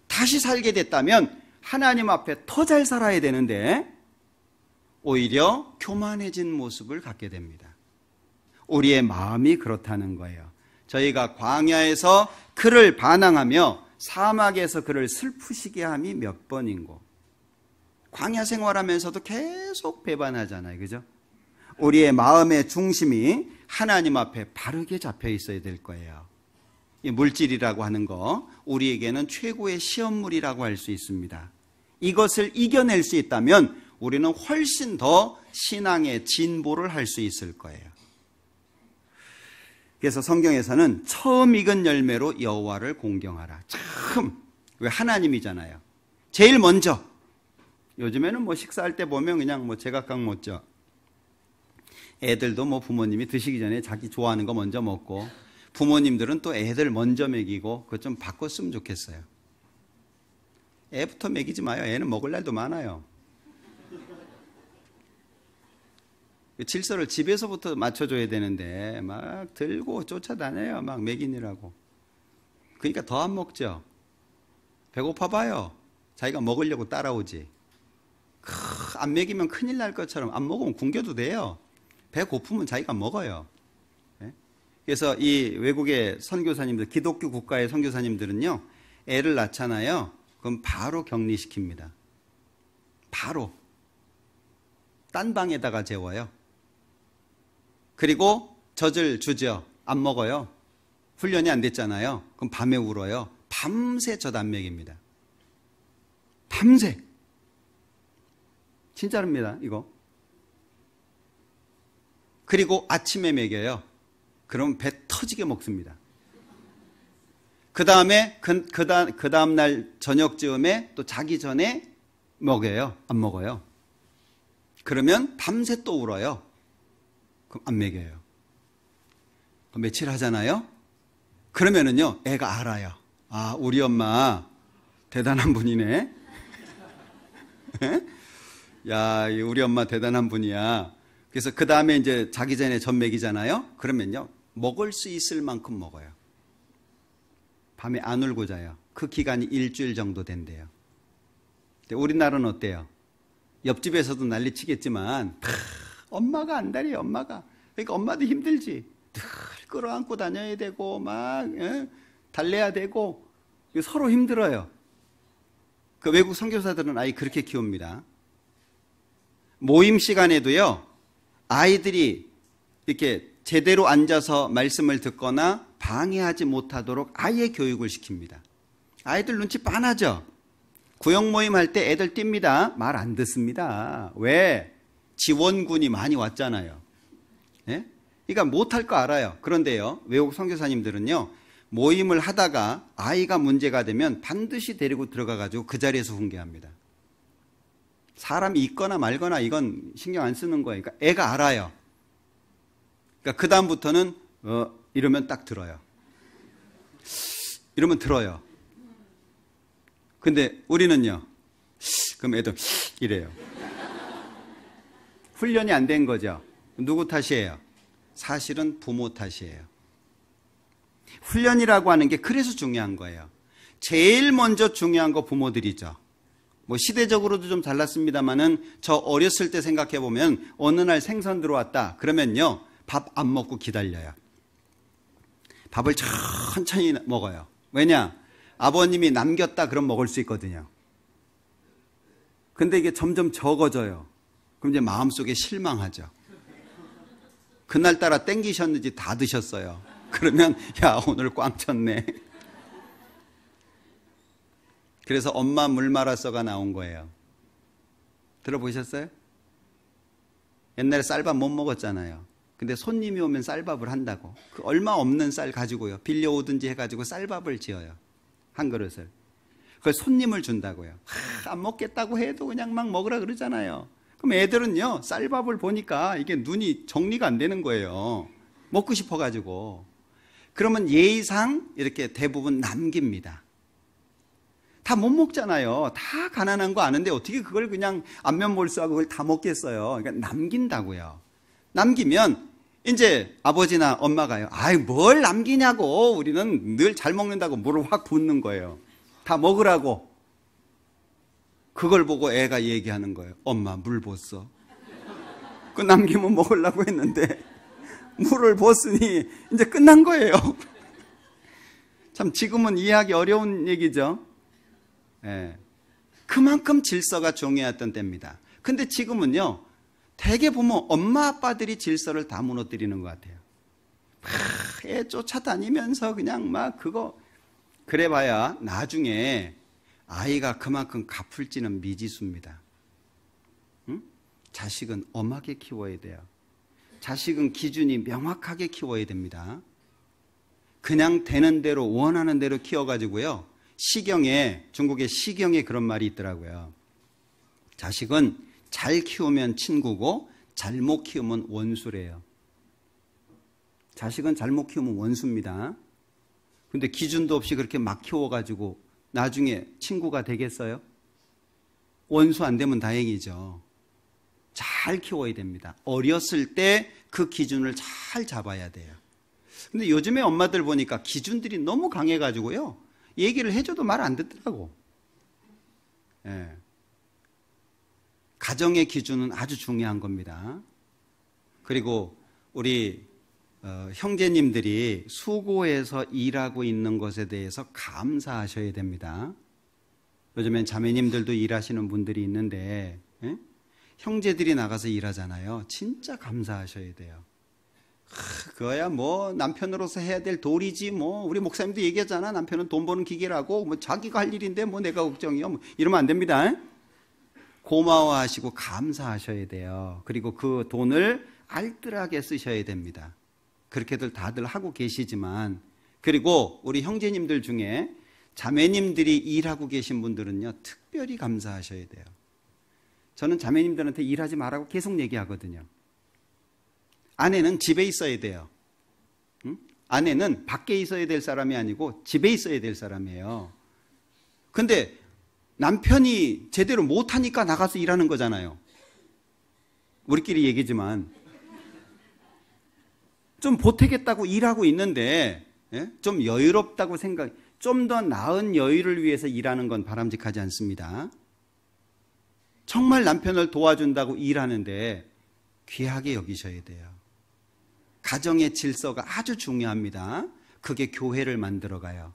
다시 살게 됐다면 하나님 앞에 더 잘 살아야 되는데 오히려 교만해진 모습을 갖게 됩니다. 우리의 마음이 그렇다는 거예요. 저희가 광야에서 그를 반항하며 사막에서 그를 슬프시게 함이 몇 번인고, 광야 생활하면서도 계속 배반하잖아요. 그죠? 우리의 마음의 중심이 하나님 앞에 바르게 잡혀 있어야 될 거예요. 이 물질이라고 하는 거 우리에게는 최고의 시험물이라고 할 수 있습니다. 이것을 이겨낼 수 있다면 우리는 훨씬 더 신앙의 진보를 할 수 있을 거예요. 그래서 성경에서는 처음 익은 열매로 여호와를 공경하라. 참, 왜 하나님이잖아요. 제일 먼저. 요즘에는 뭐 식사할 때 보면 그냥 뭐 제각각 먹죠. 애들도 뭐 부모님이 드시기 전에 자기 좋아하는 거 먼저 먹고, 부모님들은 또 애들 먼저 먹이고, 그거 좀 바꿨으면 좋겠어요. 애부터 먹이지 마요. 애는 먹을 날도 많아요. 질서를 집에서부터 맞춰줘야 되는데 막 들고 쫓아다녀요. 막 먹이느라고. 그러니까 더 안 먹죠. 배고파 봐요. 자기가 먹으려고 따라오지. 안 먹이면 큰일 날 것처럼 안 먹으면 굶겨도 돼요. 배고프면 자기가 먹어요. 그래서 이 외국의 선교사님들, 기독교 국가의 선교사님들은요, 애를 낳잖아요. 그럼 바로 격리시킵니다. 바로. 딴 방에다가 재워요. 그리고 젖을 주죠. 안 먹어요. 훈련이 안 됐잖아요. 그럼 밤에 울어요. 밤새 젖 안 먹입니다. 밤새. 진짜입니다, 이거. 그리고 아침에 먹여요. 그럼 배 터지게 먹습니다. 그 다음에, 그 다음날 저녁쯤에 또 자기 전에 먹여요. 안 먹어요. 그러면 밤새 또 울어요. 그럼 안 먹여요. 그럼 며칠 하잖아요. 그러면은요, 애가 알아요. 아, 우리 엄마 대단한 분이네. 야, 우리 엄마 대단한 분이야. 그래서 그 다음에 이제 자기 전에 젖 먹이잖아요. 그러면요, 먹을 수 있을 만큼 먹어요. 밤에 안 울고 자요. 그 기간이 일주일 정도 된대요. 근데 우리나라는 어때요? 옆집에서도 난리치겠지만 엄마가 안달이에요. 엄마가. 그러니까 엄마도 힘들지. 늘 끌어안고 다녀야 되고 막 달래야 되고 서로 힘들어요. 그 외국 선교사들은 아이 그렇게 키웁니다. 모임 시간에도요, 아이들이 이렇게 제대로 앉아서 말씀을 듣거나 방해하지 못하도록 아예 교육을 시킵니다. 아이들 눈치 빤하죠? 구역 모임 할 때 애들 뜁니다. 말 안 듣습니다. 왜? 지원군이 많이 왔잖아요. 예? 그러니까 못할 거 알아요. 그런데요, 외국 선교사님들은요, 모임을 하다가 아이가 문제가 되면 반드시 데리고 들어가가지고 그 자리에서 훈계합니다. 사람이 있거나 말거나 이건 신경 안 쓰는 거예요. 그러니까 애가 알아요. 그러니까 그 다음부터는 이러면 딱 들어요. 이러면 들어요. 근데 우리는요, 그럼 애도 이래요. 훈련이 안 된 거죠. 누구 탓이에요? 사실은 부모 탓이에요. 훈련이라고 하는 게 그래서 중요한 거예요. 제일 먼저 중요한 거 부모들이죠. 뭐 시대적으로도 좀 달랐습니다만은 저 어렸을 때 생각해 보면 어느 날 생선 들어왔다 그러면요, 밥 안 먹고 기다려요. 밥을 천천히 먹어요. 왜냐? 아버님이 남겼다 그럼 먹을 수 있거든요. 근데 이게 점점 적어져요. 그럼 이제 마음속에 실망하죠. 그날따라 땡기셨는지 다 드셨어요. 그러면 야, 오늘 꽝 쳤네. 그래서 엄마 물 말았어가 나온 거예요. 들어보셨어요? 옛날에 쌀밥 못 먹었잖아요. 근데 손님이 오면 쌀밥을 한다고. 그 얼마 없는 쌀 가지고요, 빌려오든지 해가지고 쌀밥을 지어요. 한 그릇을. 그걸 손님을 준다고요. 안 먹겠다고 해도 그냥 막 먹으라 그러잖아요. 그럼 애들은요, 쌀밥을 보니까 이게 눈이 정리가 안 되는 거예요. 먹고 싶어가지고. 그러면 예의상 이렇게 대부분 남깁니다. 다 못 먹잖아요. 다 가난한 거 아는데 어떻게 그걸 그냥 안면몰수하고 그걸 다 먹겠어요. 그러니까 남긴다고요. 남기면 이제 아버지나 엄마가요, 아이 뭘 남기냐고, 우리는 늘 잘 먹는다고 물을 확 붓는 거예요. 다 먹으라고. 그걸 보고 애가 얘기하는 거예요. 엄마 물 붓어. 그 남기면 먹으려고 했는데 물을 붓으니 이제 끝난 거예요. 참 지금은 이해하기 어려운 얘기죠. 예. 그만큼 질서가 중요했던 때입니다. 근데 지금은요, 대개 보면 엄마 아빠들이 질서를 다 무너뜨리는 것 같아요. 애 쫓아다니면서 그냥 막 그거 그래봐야 나중에 아이가 그만큼 갚을지는 미지수입니다. 응? 자식은 엄하게 키워야 돼요. 자식은 기준이 명확하게 키워야 됩니다. 그냥 되는 대로 원하는 대로 키워가지고요. 중국의 시경에 그런 말이 있더라고요. 자식은 잘 키우면 친구고 잘못 키우면 원수래요. 자식은 잘못 키우면 원수입니다. 근데 기준도 없이 그렇게 막 키워가지고 나중에 친구가 되겠어요? 원수 안 되면 다행이죠. 잘 키워야 됩니다. 어렸을 때 그 기준을 잘 잡아야 돼요. 근데 요즘에 엄마들 보니까 기준들이 너무 강해가지고요. 얘기를 해줘도 말 안 듣더라고. 예. 가정의 기준은 아주 중요한 겁니다. 그리고 우리 형제님들이 수고해서 일하고 있는 것에 대해서 감사하셔야 됩니다. 요즘엔 자매님들도 일하시는 분들이 있는데 형제들이 나가서 일하잖아요. 진짜 감사하셔야 돼요. 그거야 뭐 남편으로서 해야 될 도리지 뭐. 우리 목사님도 얘기하잖아. 남편은 돈 버는 기계라고. 뭐 자기가 할 일인데 뭐 내가 걱정이요. 뭐 이러면 안 됩니다. 고마워하시고 감사하셔야 돼요. 그리고 그 돈을 알뜰하게 쓰셔야 됩니다. 그렇게들 다들 하고 계시지만, 그리고 우리 형제님들 중에 자매님들이 일하고 계신 분들은요, 특별히 감사하셔야 돼요. 저는 자매님들한테 일하지 말라고 계속 얘기하거든요. 아내는 집에 있어야 돼요. 응? 아내는 밖에 있어야 될 사람이 아니고 집에 있어야 될 사람이에요. 근데 남편이 제대로 못하니까 나가서 일하는 거잖아요. 우리끼리 얘기지만 좀 보태겠다고 일하고 있는데 좀 여유롭다고 좀 더 나은 여유를 위해서 일하는 건 바람직하지 않습니다. 정말 남편을 도와준다고 일하는데 귀하게 여기셔야 돼요. 가정의 질서가 아주 중요합니다. 그게 교회를 만들어가요.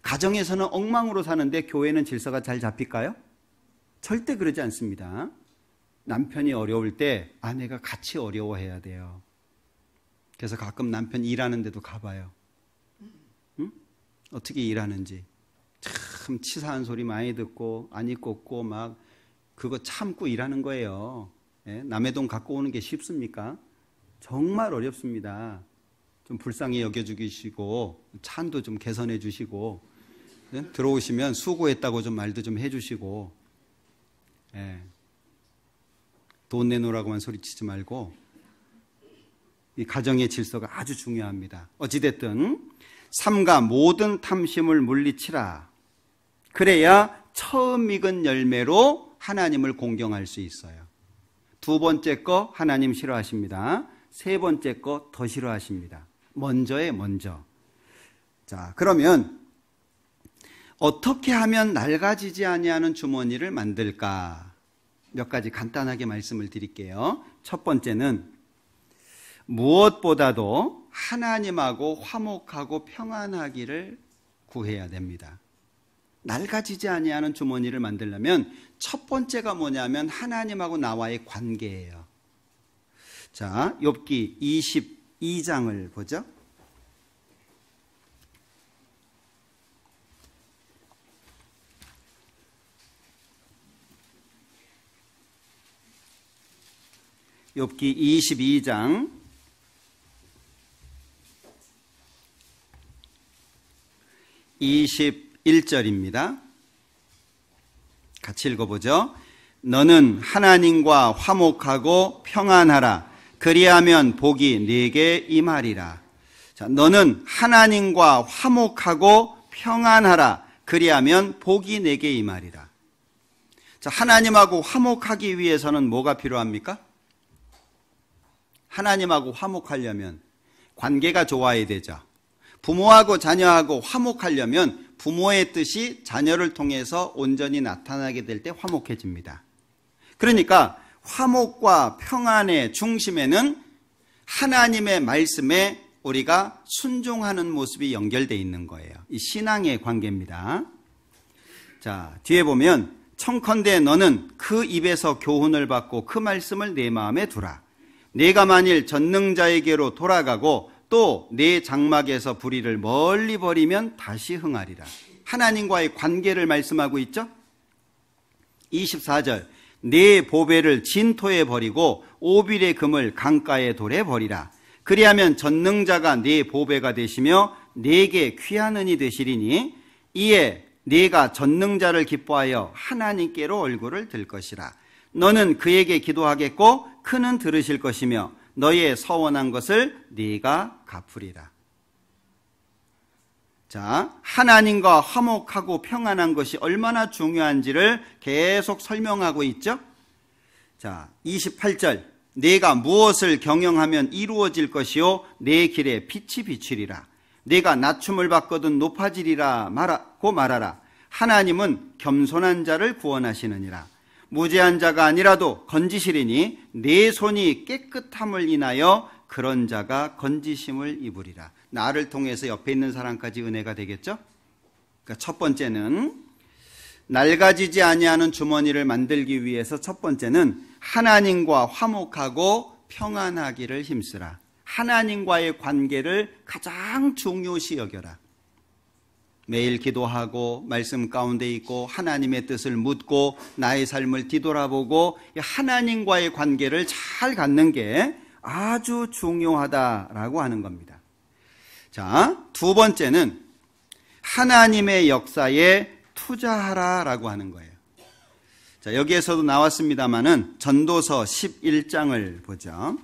가정에서는 엉망으로 사는데 교회는 질서가 잘 잡힐까요? 절대 그러지 않습니다. 남편이 어려울 때 아내가 같이 어려워해야 돼요. 그래서 가끔 남편 일하는데도 가봐요. 응? 어떻게 일하는지. 참 치사한 소리 많이 듣고 안 입고 막 그거 참고 일하는 거예요. 남의 돈 갖고 오는 게 쉽습니까? 정말 어렵습니다. 좀 불쌍히 여겨주시고 찬도 좀 개선해 주시고 들어오시면 수고했다고 좀 말도 좀 해주시고 돈 내놓으라고만 소리치지 말고. 이 가정의 질서가 아주 중요합니다. 어찌됐든 삼가 모든 탐심을 물리치라. 그래야 처음 익은 열매로 하나님을 공경할 수 있어요. 두 번째 거 하나님 싫어하십니다. 세 번째 거 더 싫어하십니다. 먼저에 먼저. 자, 그러면 어떻게 하면 낡아지지 아니하는 주머니를 만들까? 몇 가지 간단하게 말씀을 드릴게요. 첫 번째는 무엇보다도 하나님하고 화목하고 평안하기를 구해야 됩니다. 낡아지지 아니하는 주머니를 만들려면 첫 번째가 뭐냐면 하나님하고 나와의 관계예요. 자, 욥기 22장을 보죠. 욥기 22장 21절입니다. 같이 읽어보죠. 너는 하나님과 화목하고 평안하라. 그리하면 복이 네게 임하리라. 자, 너는 하나님과 화목하고 평안하라. 그리하면 복이 네게 임하리라. 자, 하나님하고 화목하기 위해서는 뭐가 필요합니까? 하나님하고 화목하려면 관계가 좋아야 되죠. 부모하고 자녀하고 화목하려면 부모의 뜻이 자녀를 통해서 온전히 나타나게 될 때 화목해집니다. 그러니까 화목과 평안의 중심에는 하나님의 말씀에 우리가 순종하는 모습이 연결되어 있는 거예요. 이 신앙의 관계입니다. 자, 뒤에 보면 청컨대 너는 그 입에서 교훈을 받고 그 말씀을 내 마음에 두라. 내가 만일 전능자에게로 돌아가고 또 내 장막에서 불의를 멀리 버리면 다시 흥하리라. 하나님과의 관계를 말씀하고 있죠. 24절 내 보배를 진토에 버리고 오빌의 금을 강가의 돌에 버리라. 그리하면 전능자가 네 보배가 되시며 네게 귀한 은이 되시리니 이에 네가 전능자를 기뻐하여 하나님께로 얼굴을 들 것이라. 너는 그에게 기도하겠고 그는 들으실 것이며 너의 서원한 것을 네가 갚으리라. 자, 하나님과 화목하고 평안한 것이 얼마나 중요한지를 계속 설명하고 있죠. 자, 28절. 내가 무엇을 경영하면 이루어질 것이요 내 길에 빛이 비치리라. 내가 낮춤을 받거든 높아지리라 고 말하라. 하나님은 겸손한 자를 구원하시느니라. 무죄한 자가 아니라도 건지시리니 내 손이 깨끗함을 인하여 그런 자가 건지심을 입으리라. 나를 통해서 옆에 있는 사람까지 은혜가 되겠죠? 그러니까 첫 번째는 낡아지지 아니하는 주머니를 만들기 위해서 첫 번째는 하나님과 화목하고 평안하기를 힘쓰라. 하나님과의 관계를 가장 중요시 여겨라. 매일 기도하고 말씀 가운데 있고 하나님의 뜻을 묻고 나의 삶을 뒤돌아보고 하나님과의 관계를 잘 갖는 게 아주 중요하다라고 하는 겁니다. 자, 두 번째는 하나님의 역사에 투자하라라고 하는 거예요. 자, 여기에서도 나왔습니다마는 전도서 11장을 보죠.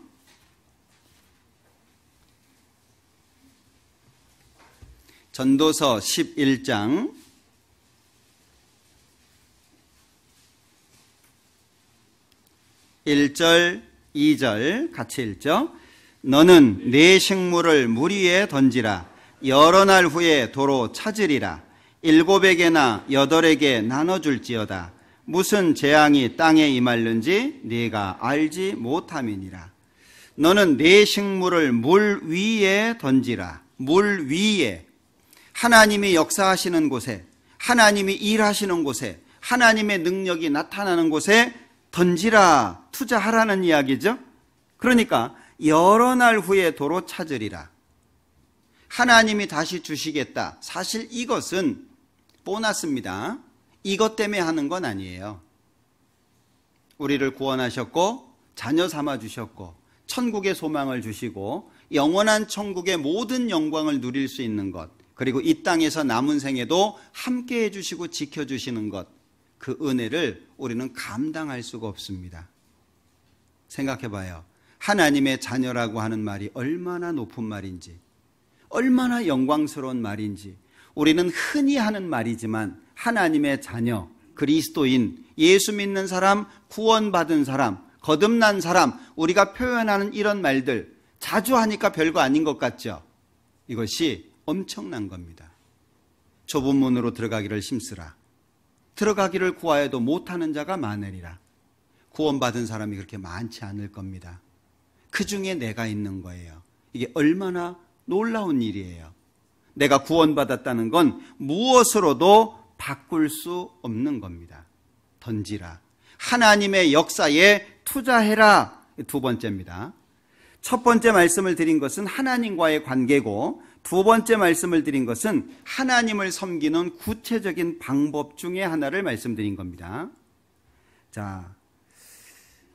전도서 11장 1절 2절 같이 읽죠. 너는 내 식물을 물 위에 던지라. 여러 날 후에 도로 찾으리라. 7에게나 8에게 나눠줄지어다. 무슨 재앙이 땅에 임할는지 네가 알지 못함이니라. 너는 내 식물을 물 위에 던지라. 물 위에. 하나님이 역사하시는 곳에, 하나님이 일하시는 곳에, 하나님의 능력이 나타나는 곳에 던지라, 투자하라는 이야기죠. 그러니까 여러 날 후에 도로 찾으리라. 하나님이 다시 주시겠다. 사실 이것은 보너스입니다. 이것 때문에 하는 건 아니에요. 우리를 구원하셨고 자녀 삼아 주셨고 천국의 소망을 주시고 영원한 천국의 모든 영광을 누릴 수 있는 것, 그리고 이 땅에서 남은 생에도 함께 해주시고 지켜주시는 것, 그 은혜를 우리는 감당할 수가 없습니다. 생각해봐요. 하나님의 자녀라고 하는 말이 얼마나 높은 말인지, 얼마나 영광스러운 말인지. 우리는 흔히 하는 말이지만 하나님의 자녀, 그리스도인, 예수 믿는 사람, 구원받은 사람, 거듭난 사람, 우리가 표현하는 이런 말들 자주 하니까 별거 아닌 것 같죠? 이것이 엄청난 겁니다. 좁은 문으로 들어가기를 힘쓰라. 들어가기를 구하여도 못하는 자가 많으리라. 구원받은 사람이 그렇게 많지 않을 겁니다. 그 중에 내가 있는 거예요. 이게 얼마나 놀라운 일이에요. 내가 구원받았다는 건 무엇으로도 바꿀 수 없는 겁니다. 던지라. 하나님의 역사에 투자해라. 두 번째입니다. 첫 번째 말씀을 드린 것은 하나님과의 관계고, 두 번째 말씀을 드린 것은 하나님을 섬기는 구체적인 방법 중에 하나를 말씀드린 겁니다. 자,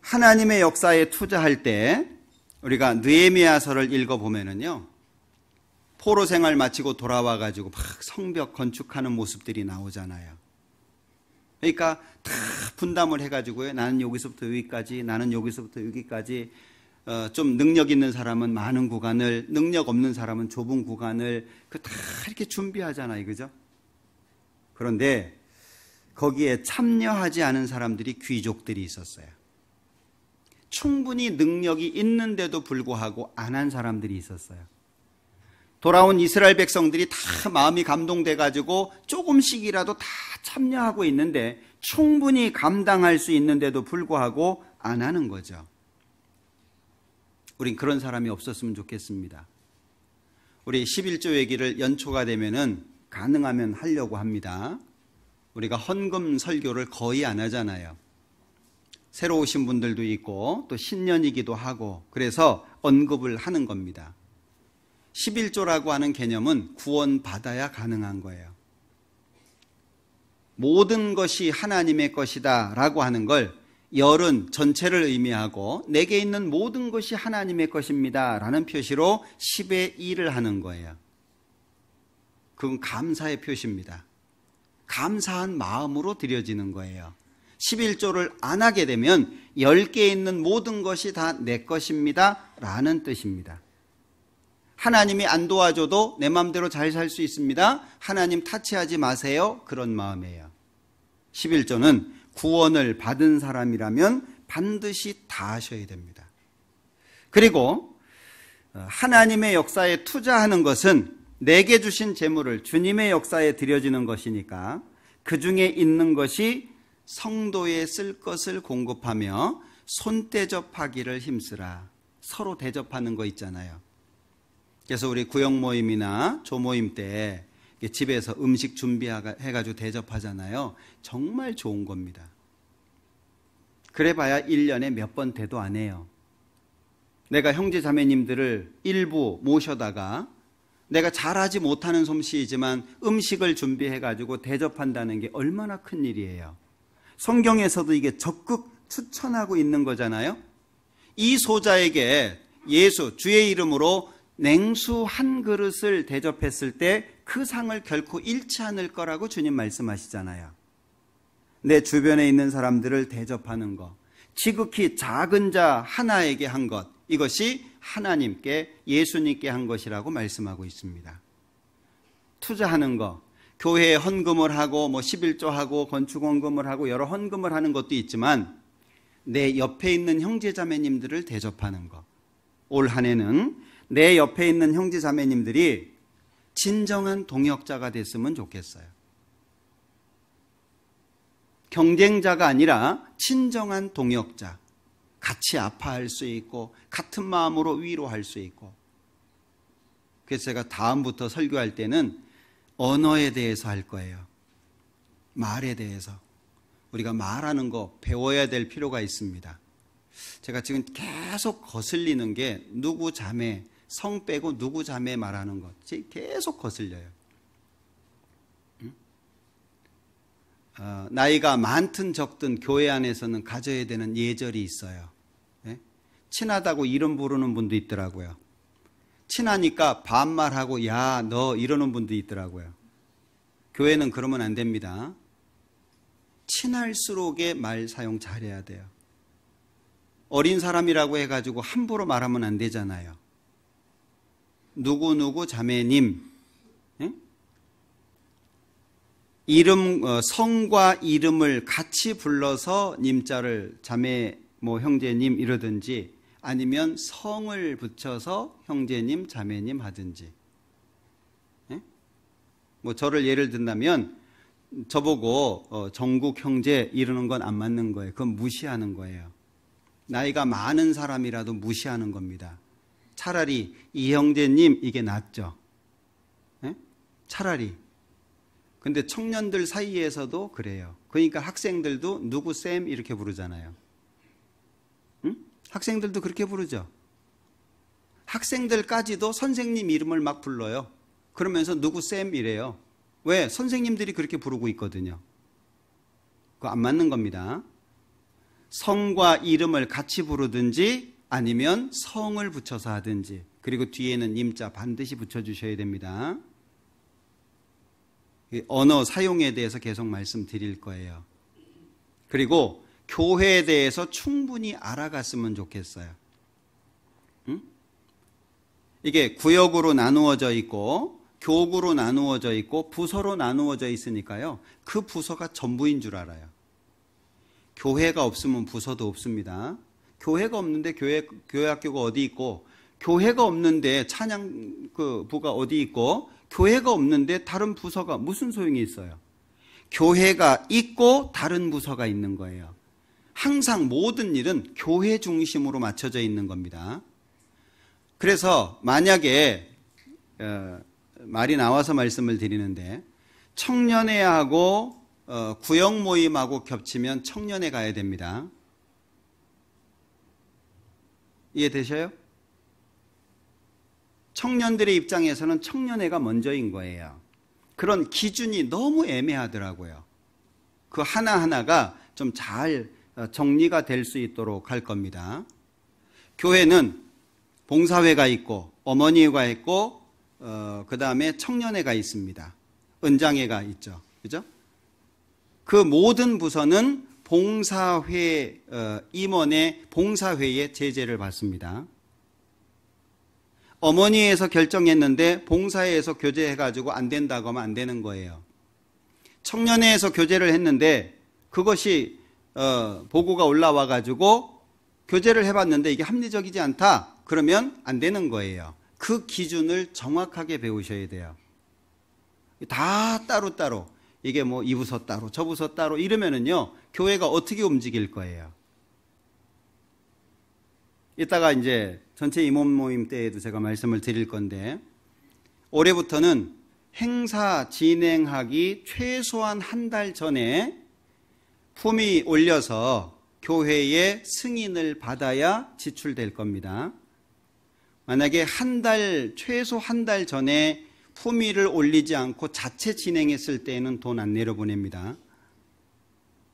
하나님의 역사에 투자할 때 우리가 느헤미야서를 읽어보면은요, 포로 생활 마치고 돌아와가지고 막 성벽 건축하는 모습들이 나오잖아요. 그러니까 다 분담을 해가지고요, 나는 여기서부터 여기까지, 나는 여기서부터 여기까지, 좀 능력 있는 사람은 많은 구간을, 능력 없는 사람은 좁은 구간을 다 이렇게 준비하잖아요. 그죠? 그런데 거기에 참여하지 않은 사람들이 귀족들이 있었어요. 충분히 능력이 있는데도 불구하고 안 한 사람들이 있었어요. 돌아온 이스라엘 백성들이 다 마음이 감동돼가지고 조금씩이라도 다 참여하고 있는데 충분히 감당할 수 있는데도 불구하고 안 하는 거죠. 우린 그런 사람이 없었으면 좋겠습니다. 우리 11조 얘기를 연초가 되면은 가능하면 하려고 합니다. 우리가 헌금 설교를 거의 안 하잖아요. 새로 오신 분들도 있고 또 신년이기도 하고, 그래서 언급을 하는 겁니다. 11조라고 하는 개념은 구원받아야 가능한 거예요. 모든 것이 하나님의 것이다 라고 하는 걸 열은 전체를 의미하고 내게 있는 모든 것이 하나님의 것입니다 라는 표시로 10의 1을 하는 거예요. 그건 감사의 표시입니다. 감사한 마음으로 드려지는 거예요. 11조를 안 하게 되면 10개 있는 모든 것이 다 내 것입니다 라는 뜻입니다. 하나님이 안 도와줘도 내 마음대로 잘 살 수 있습니다. 하나님 타치하지 마세요. 그런 마음이에요. 11조는 구원을 받은 사람이라면 반드시 다 하셔야 됩니다. 그리고 하나님의 역사에 투자하는 것은 내게 주신 재물을 주님의 역사에 드려지는 것이니까 그 중에 있는 것이 성도에 쓸 것을 공급하며 손대접하기를 힘쓰라. 서로 대접하는 거 있잖아요. 그래서 우리 구역 모임이나 조모임 때 집에서 음식 준비해가지고 대접하잖아요. 정말 좋은 겁니다. 그래봐야 1년에 몇 번 대도 안 해요. 내가 형제 자매님들을 일부 모셔다가 내가 잘하지 못하는 솜씨이지만 음식을 준비해가지고 대접한다는 게 얼마나 큰 일이에요. 성경에서도 이게 적극 추천하고 있는 거잖아요. 이 소자에게 예수 주의 이름으로 냉수 한 그릇을 대접했을 때 그 상을 결코 잃지 않을 거라고 주님 말씀하시잖아요. 내 주변에 있는 사람들을 대접하는 것, 지극히 작은 자 하나에게 한 것, 이것이 하나님께 예수님께 한 것이라고 말씀하고 있습니다. 투자하는 것, 교회에 헌금을 하고 11조 하고 건축 헌금을 하고 여러 헌금을 하는 것도 있지만 내 옆에 있는 형제자매님들을 대접하는 것. 올 한 해는 내 옆에 있는 형제자매님들이 진정한 동역자가 됐으면 좋겠어요. 경쟁자가 아니라 친정한 동역자. 같이 아파할 수 있고 같은 마음으로 위로할 수 있고. 그래서 제가 다음부터 설교할 때는 언어에 대해서 할 거예요. 말에 대해서. 우리가 말하는 거 배워야 될 필요가 있습니다. 제가 지금 계속 거슬리는 게 누구 자매, 성 빼고 누구 자매 말하는 것 계속 거슬려요. 나이가 많든 적든 교회 안에서는 가져야 되는 예절이 있어요. 네? 친하다고 이름 부르는 분도 있더라고요. 친하니까 반말하고 야, 너 이러는 분도 있더라고요. 교회는 그러면 안 됩니다. 친할수록의 말 사용 잘해야 돼요. 어린 사람이라고 해가지고 함부로 말하면 안 되잖아요. 누구누구 자매님, 이름, 성과 이름을 같이 불러서 님자를 자매 형제님 이러든지 아니면 성을 붙여서 형제님 자매님 하든지. 저를 예를 든다면 저보고 정국 형제 이러는 건 안 맞는 거예요. 그건 무시하는 거예요. 나이가 많은 사람이라도 무시하는 겁니다. 차라리 이 형제님 이게 낫죠. 차라리. 근데 청년들 사이에서도 그래요. 그러니까 학생들도 누구 쌤 이렇게 부르잖아요. 응? 학생들도 그렇게 부르죠. 학생들까지도 선생님 이름을 막 불러요. 그러면서 누구 쌤 이래요. 왜? 선생님들이 그렇게 부르고 있거든요. 그거 안 맞는 겁니다. 성과 이름을 같이 부르든지 아니면 성을 붙여서 하든지, 그리고 뒤에는 님자 반드시 붙여주셔야 됩니다. 언어 사용에 대해서 계속 말씀드릴 거예요. 그리고 교회에 대해서 충분히 알아갔으면 좋겠어요. 이게 구역으로 나누어져 있고 교구로 나누어져 있고 부서로 나누어져 있으니까요. 그 부서가 전부인 줄 알아요. 교회가 없으면 부서도 없습니다. 교회가 없는데 교회 학교가 어디 있고, 교회가 없는데 찬양 부가 어디 있고, 교회가 없는데 다른 부서가 무슨 소용이 있어요? 교회가 있고 다른 부서가 있는 거예요. 항상 모든 일은 교회 중심으로 맞춰져 있는 겁니다. 그래서 만약에 말이 나와서 말씀을 드리는데, 청년회하고 구역 모임하고 겹치면 청년회 가야 됩니다. 이해되셔요? 청년들의 입장에서는 청년회가 먼저인 거예요. 그런 기준이 너무 애매하더라고요. 그 하나하나가 좀 잘 정리가 될 수 있도록 할 겁니다. 교회는 봉사회가 있고 어머니회가 있고 그 다음에 청년회가 있습니다. 은장회가 있죠. 그죠? 그 모든 부서는 봉사회, 임원의 봉사회의 제재를 받습니다. 어머니에서 결정했는데 봉사회에서 교제해가지고 안 된다고 하면 안 되는 거예요. 청년회에서 교제를 했는데 그것이 보고가 올라와가지고 교제를 해봤는데 이게 합리적이지 않다. 그러면 안 되는 거예요. 그 기준을 정확하게 배우셔야 돼요. 다 따로따로. 이게 뭐 이 부서 따로 저 부서 따로 이러면은요 교회가 어떻게 움직일 거예요. 이따가 이제 전체 임원 모임 때에도 제가 말씀을 드릴 건데 올해부터는 행사 진행하기 최소한 한 달 전에 품위 올려서 교회의 승인을 받아야 지출될 겁니다. 만약에 최소 한 달 전에 품위를 올리지 않고 자체 진행했을 때에는 돈 안 내려보냅니다.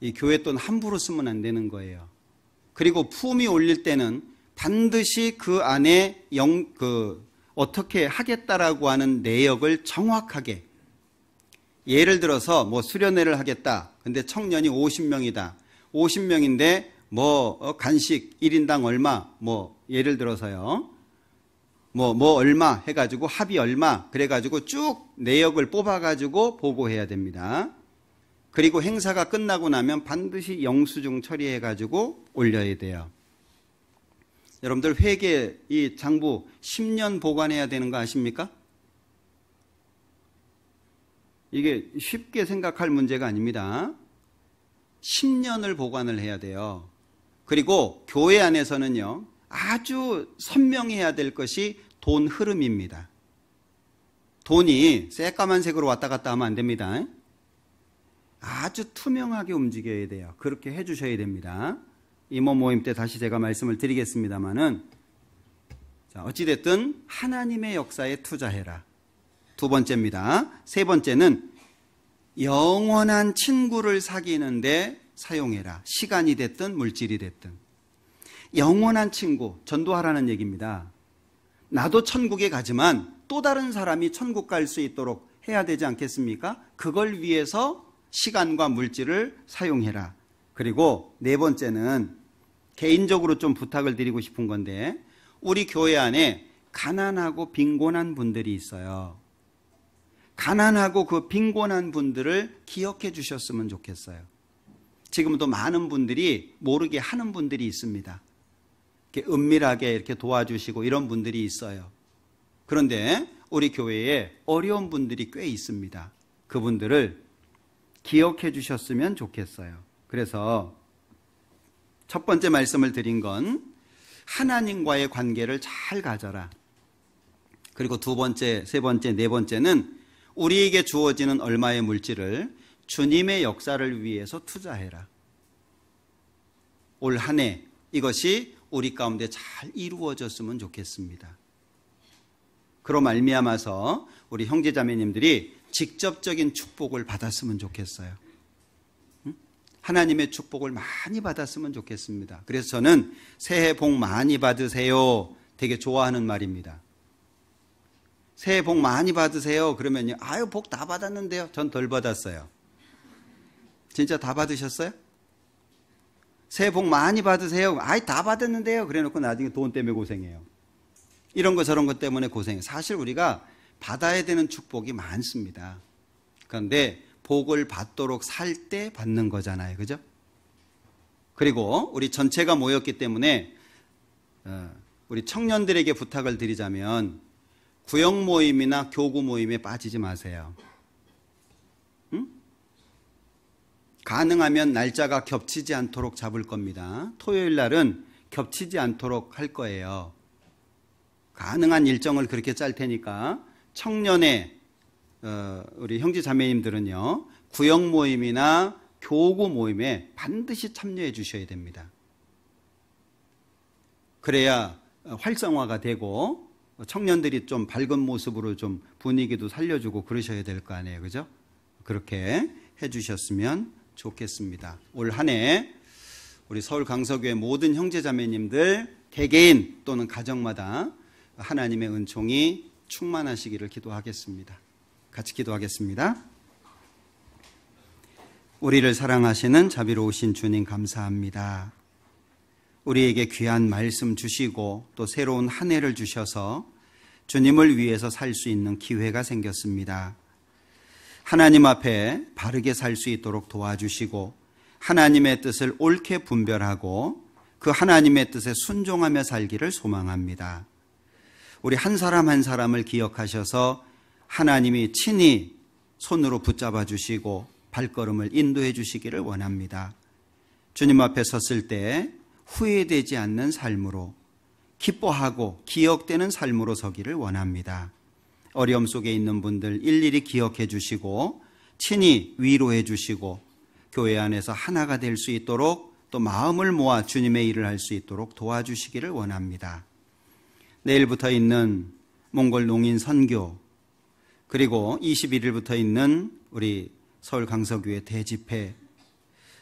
이 교회 돈 함부로 쓰면 안 되는 거예요. 그리고 품위 올릴 때는 반드시 그 안에 어떻게 하겠다라고 하는 내역을 정확하게, 예를 들어서 뭐 수련회를 하겠다. 근데 청년이 50명이다. 50명인데 뭐 간식 1인당 얼마, 뭐 예를 들어서요. 뭐 얼마 해가지고 합의 얼마 그래가지고 쭉 내역을 뽑아가지고 보고해야 됩니다. 그리고 행사가 끝나고 나면 반드시 영수증 처리해가지고 올려야 돼요. 여러분들 회계 이 장부 10년 보관해야 되는 거 아십니까? 이게 쉽게 생각할 문제가 아닙니다. 10년을 보관을 해야 돼요. 그리고 교회 안에서는요 아주 선명해야 될 것이 돈 흐름입니다. 돈이 새까만색으로 왔다 갔다 하면 안 됩니다. 아주 투명하게 움직여야 돼요. 그렇게 해주셔야 됩니다. 임원 모임 때 다시 제가 말씀을 드리겠습니다만은, 자, 어찌됐든 하나님의 역사에 투자해라. 두 번째입니다. 세 번째는 영원한 친구를 사귀는데 사용해라. 시간이 됐든 물질이 됐든. 영원한 친구, 전도하라는 얘기입니다. 나도 천국에 가지만 또 다른 사람이 천국 갈 수 있도록 해야 되지 않겠습니까? 그걸 위해서 시간과 물질을 사용해라. 그리고 네 번째는 개인적으로 좀 부탁을 드리고 싶은 건데, 우리 교회 안에 가난하고 빈곤한 분들이 있어요. 가난하고 그 빈곤한 분들을 기억해 주셨으면 좋겠어요. 지금도 많은 분들이 모르게 하는 분들이 있습니다. 이렇게 은밀하게 이렇게 도와주시고 이런 분들이 있어요. 그런데 우리 교회에 어려운 분들이 꽤 있습니다. 그분들을 기억해 주셨으면 좋겠어요. 그래서 첫 번째 말씀을 드린 건 하나님과의 관계를 잘 가져라. 그리고 두 번째, 세 번째, 네 번째는 우리에게 주어지는 얼마의 물질을 주님의 역사를 위해서 투자해라. 올 한 해 이것이 우리 가운데 잘 이루어졌으면 좋겠습니다. 그로 말미암아서 우리 형제자매님들이 직접적인 축복을 받았으면 좋겠어요. 하나님의 축복을 많이 받았으면 좋겠습니다. 그래서 저는 새해 복 많이 받으세요 되게 좋아하는 말입니다. 새해 복 많이 받으세요 그러면요, 아유 복 다 받았는데요. 전 덜 받았어요. 진짜 다 받으셨어요? 새해 복 많이 받으세요. 아이 다 받았는데요. 그래 놓고 나중에 돈 때문에 고생해요. 이런 거 저런 것 때문에 고생해요. 사실 우리가 받아야 되는 축복이 많습니다. 그런데 복을 받도록 살 때 받는 거잖아요. 그죠? 그리고 우리 전체가 모였기 때문에 우리 청년들에게 부탁을 드리자면 구역 모임이나 교구 모임에 빠지지 마세요. 응? 가능하면 날짜가 겹치지 않도록 잡을 겁니다. 토요일 날은 겹치지 않도록 할 거예요. 가능한 일정을 그렇게 짤 테니까 청년회 우리 형제 자매님들은요 구역 모임이나 교구 모임에 반드시 참여해 주셔야 됩니다. 그래야 활성화가 되고 청년들이 좀 밝은 모습으로 좀 분위기도 살려주고 그러셔야 될 거 아니에요. 그죠? 그렇게 해 주셨으면 좋겠습니다. 올 한 해 우리 서울 강서교회 모든 형제 자매님들 개개인 또는 가정마다 하나님의 은총이 충만하시기를 기도하겠습니다. 같이 기도하겠습니다. 우리를 사랑하시는 자비로우신 주님 감사합니다. 우리에게 귀한 말씀 주시고 또 새로운 한 해를 주셔서 주님을 위해서 살 수 있는 기회가 생겼습니다. 하나님 앞에 바르게 살 수 있도록 도와주시고 하나님의 뜻을 옳게 분별하고 그 하나님의 뜻에 순종하며 살기를 소망합니다. 우리 한 사람 한 사람을 기억하셔서 하나님이 친히 손으로 붙잡아 주시고 발걸음을 인도해 주시기를 원합니다. 주님 앞에 섰을 때 후회되지 않는 삶으로, 기뻐하고 기억되는 삶으로 서기를 원합니다. 어려움 속에 있는 분들 일일이 기억해 주시고 친히 위로해 주시고 교회 안에서 하나가 될 수 있도록 또 마음을 모아 주님의 일을 할 수 있도록 도와주시기를 원합니다. 내일부터 있는 몽골 농인 선교, 그리고 21일부터 있는 우리 서울 강서교회 대집회,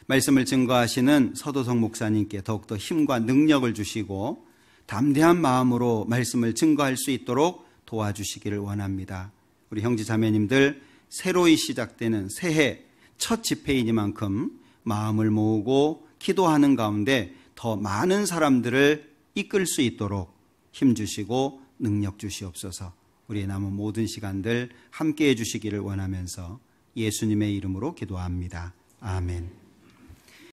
말씀을 증거하시는 서도성 목사님께 더욱더 힘과 능력을 주시고 담대한 마음으로 말씀을 증거할 수 있도록 도와주시기를 원합니다. 우리 형제 자매님들 새로이 시작되는 새해 첫 집회이니만큼 마음을 모으고 기도하는 가운데 더 많은 사람들을 이끌 수 있도록 힘 주시고 능력 주시옵소서. 우리의 남은 모든 시간들 함께해 주시기를 원하면서 예수님의 이름으로 기도합니다. 아멘.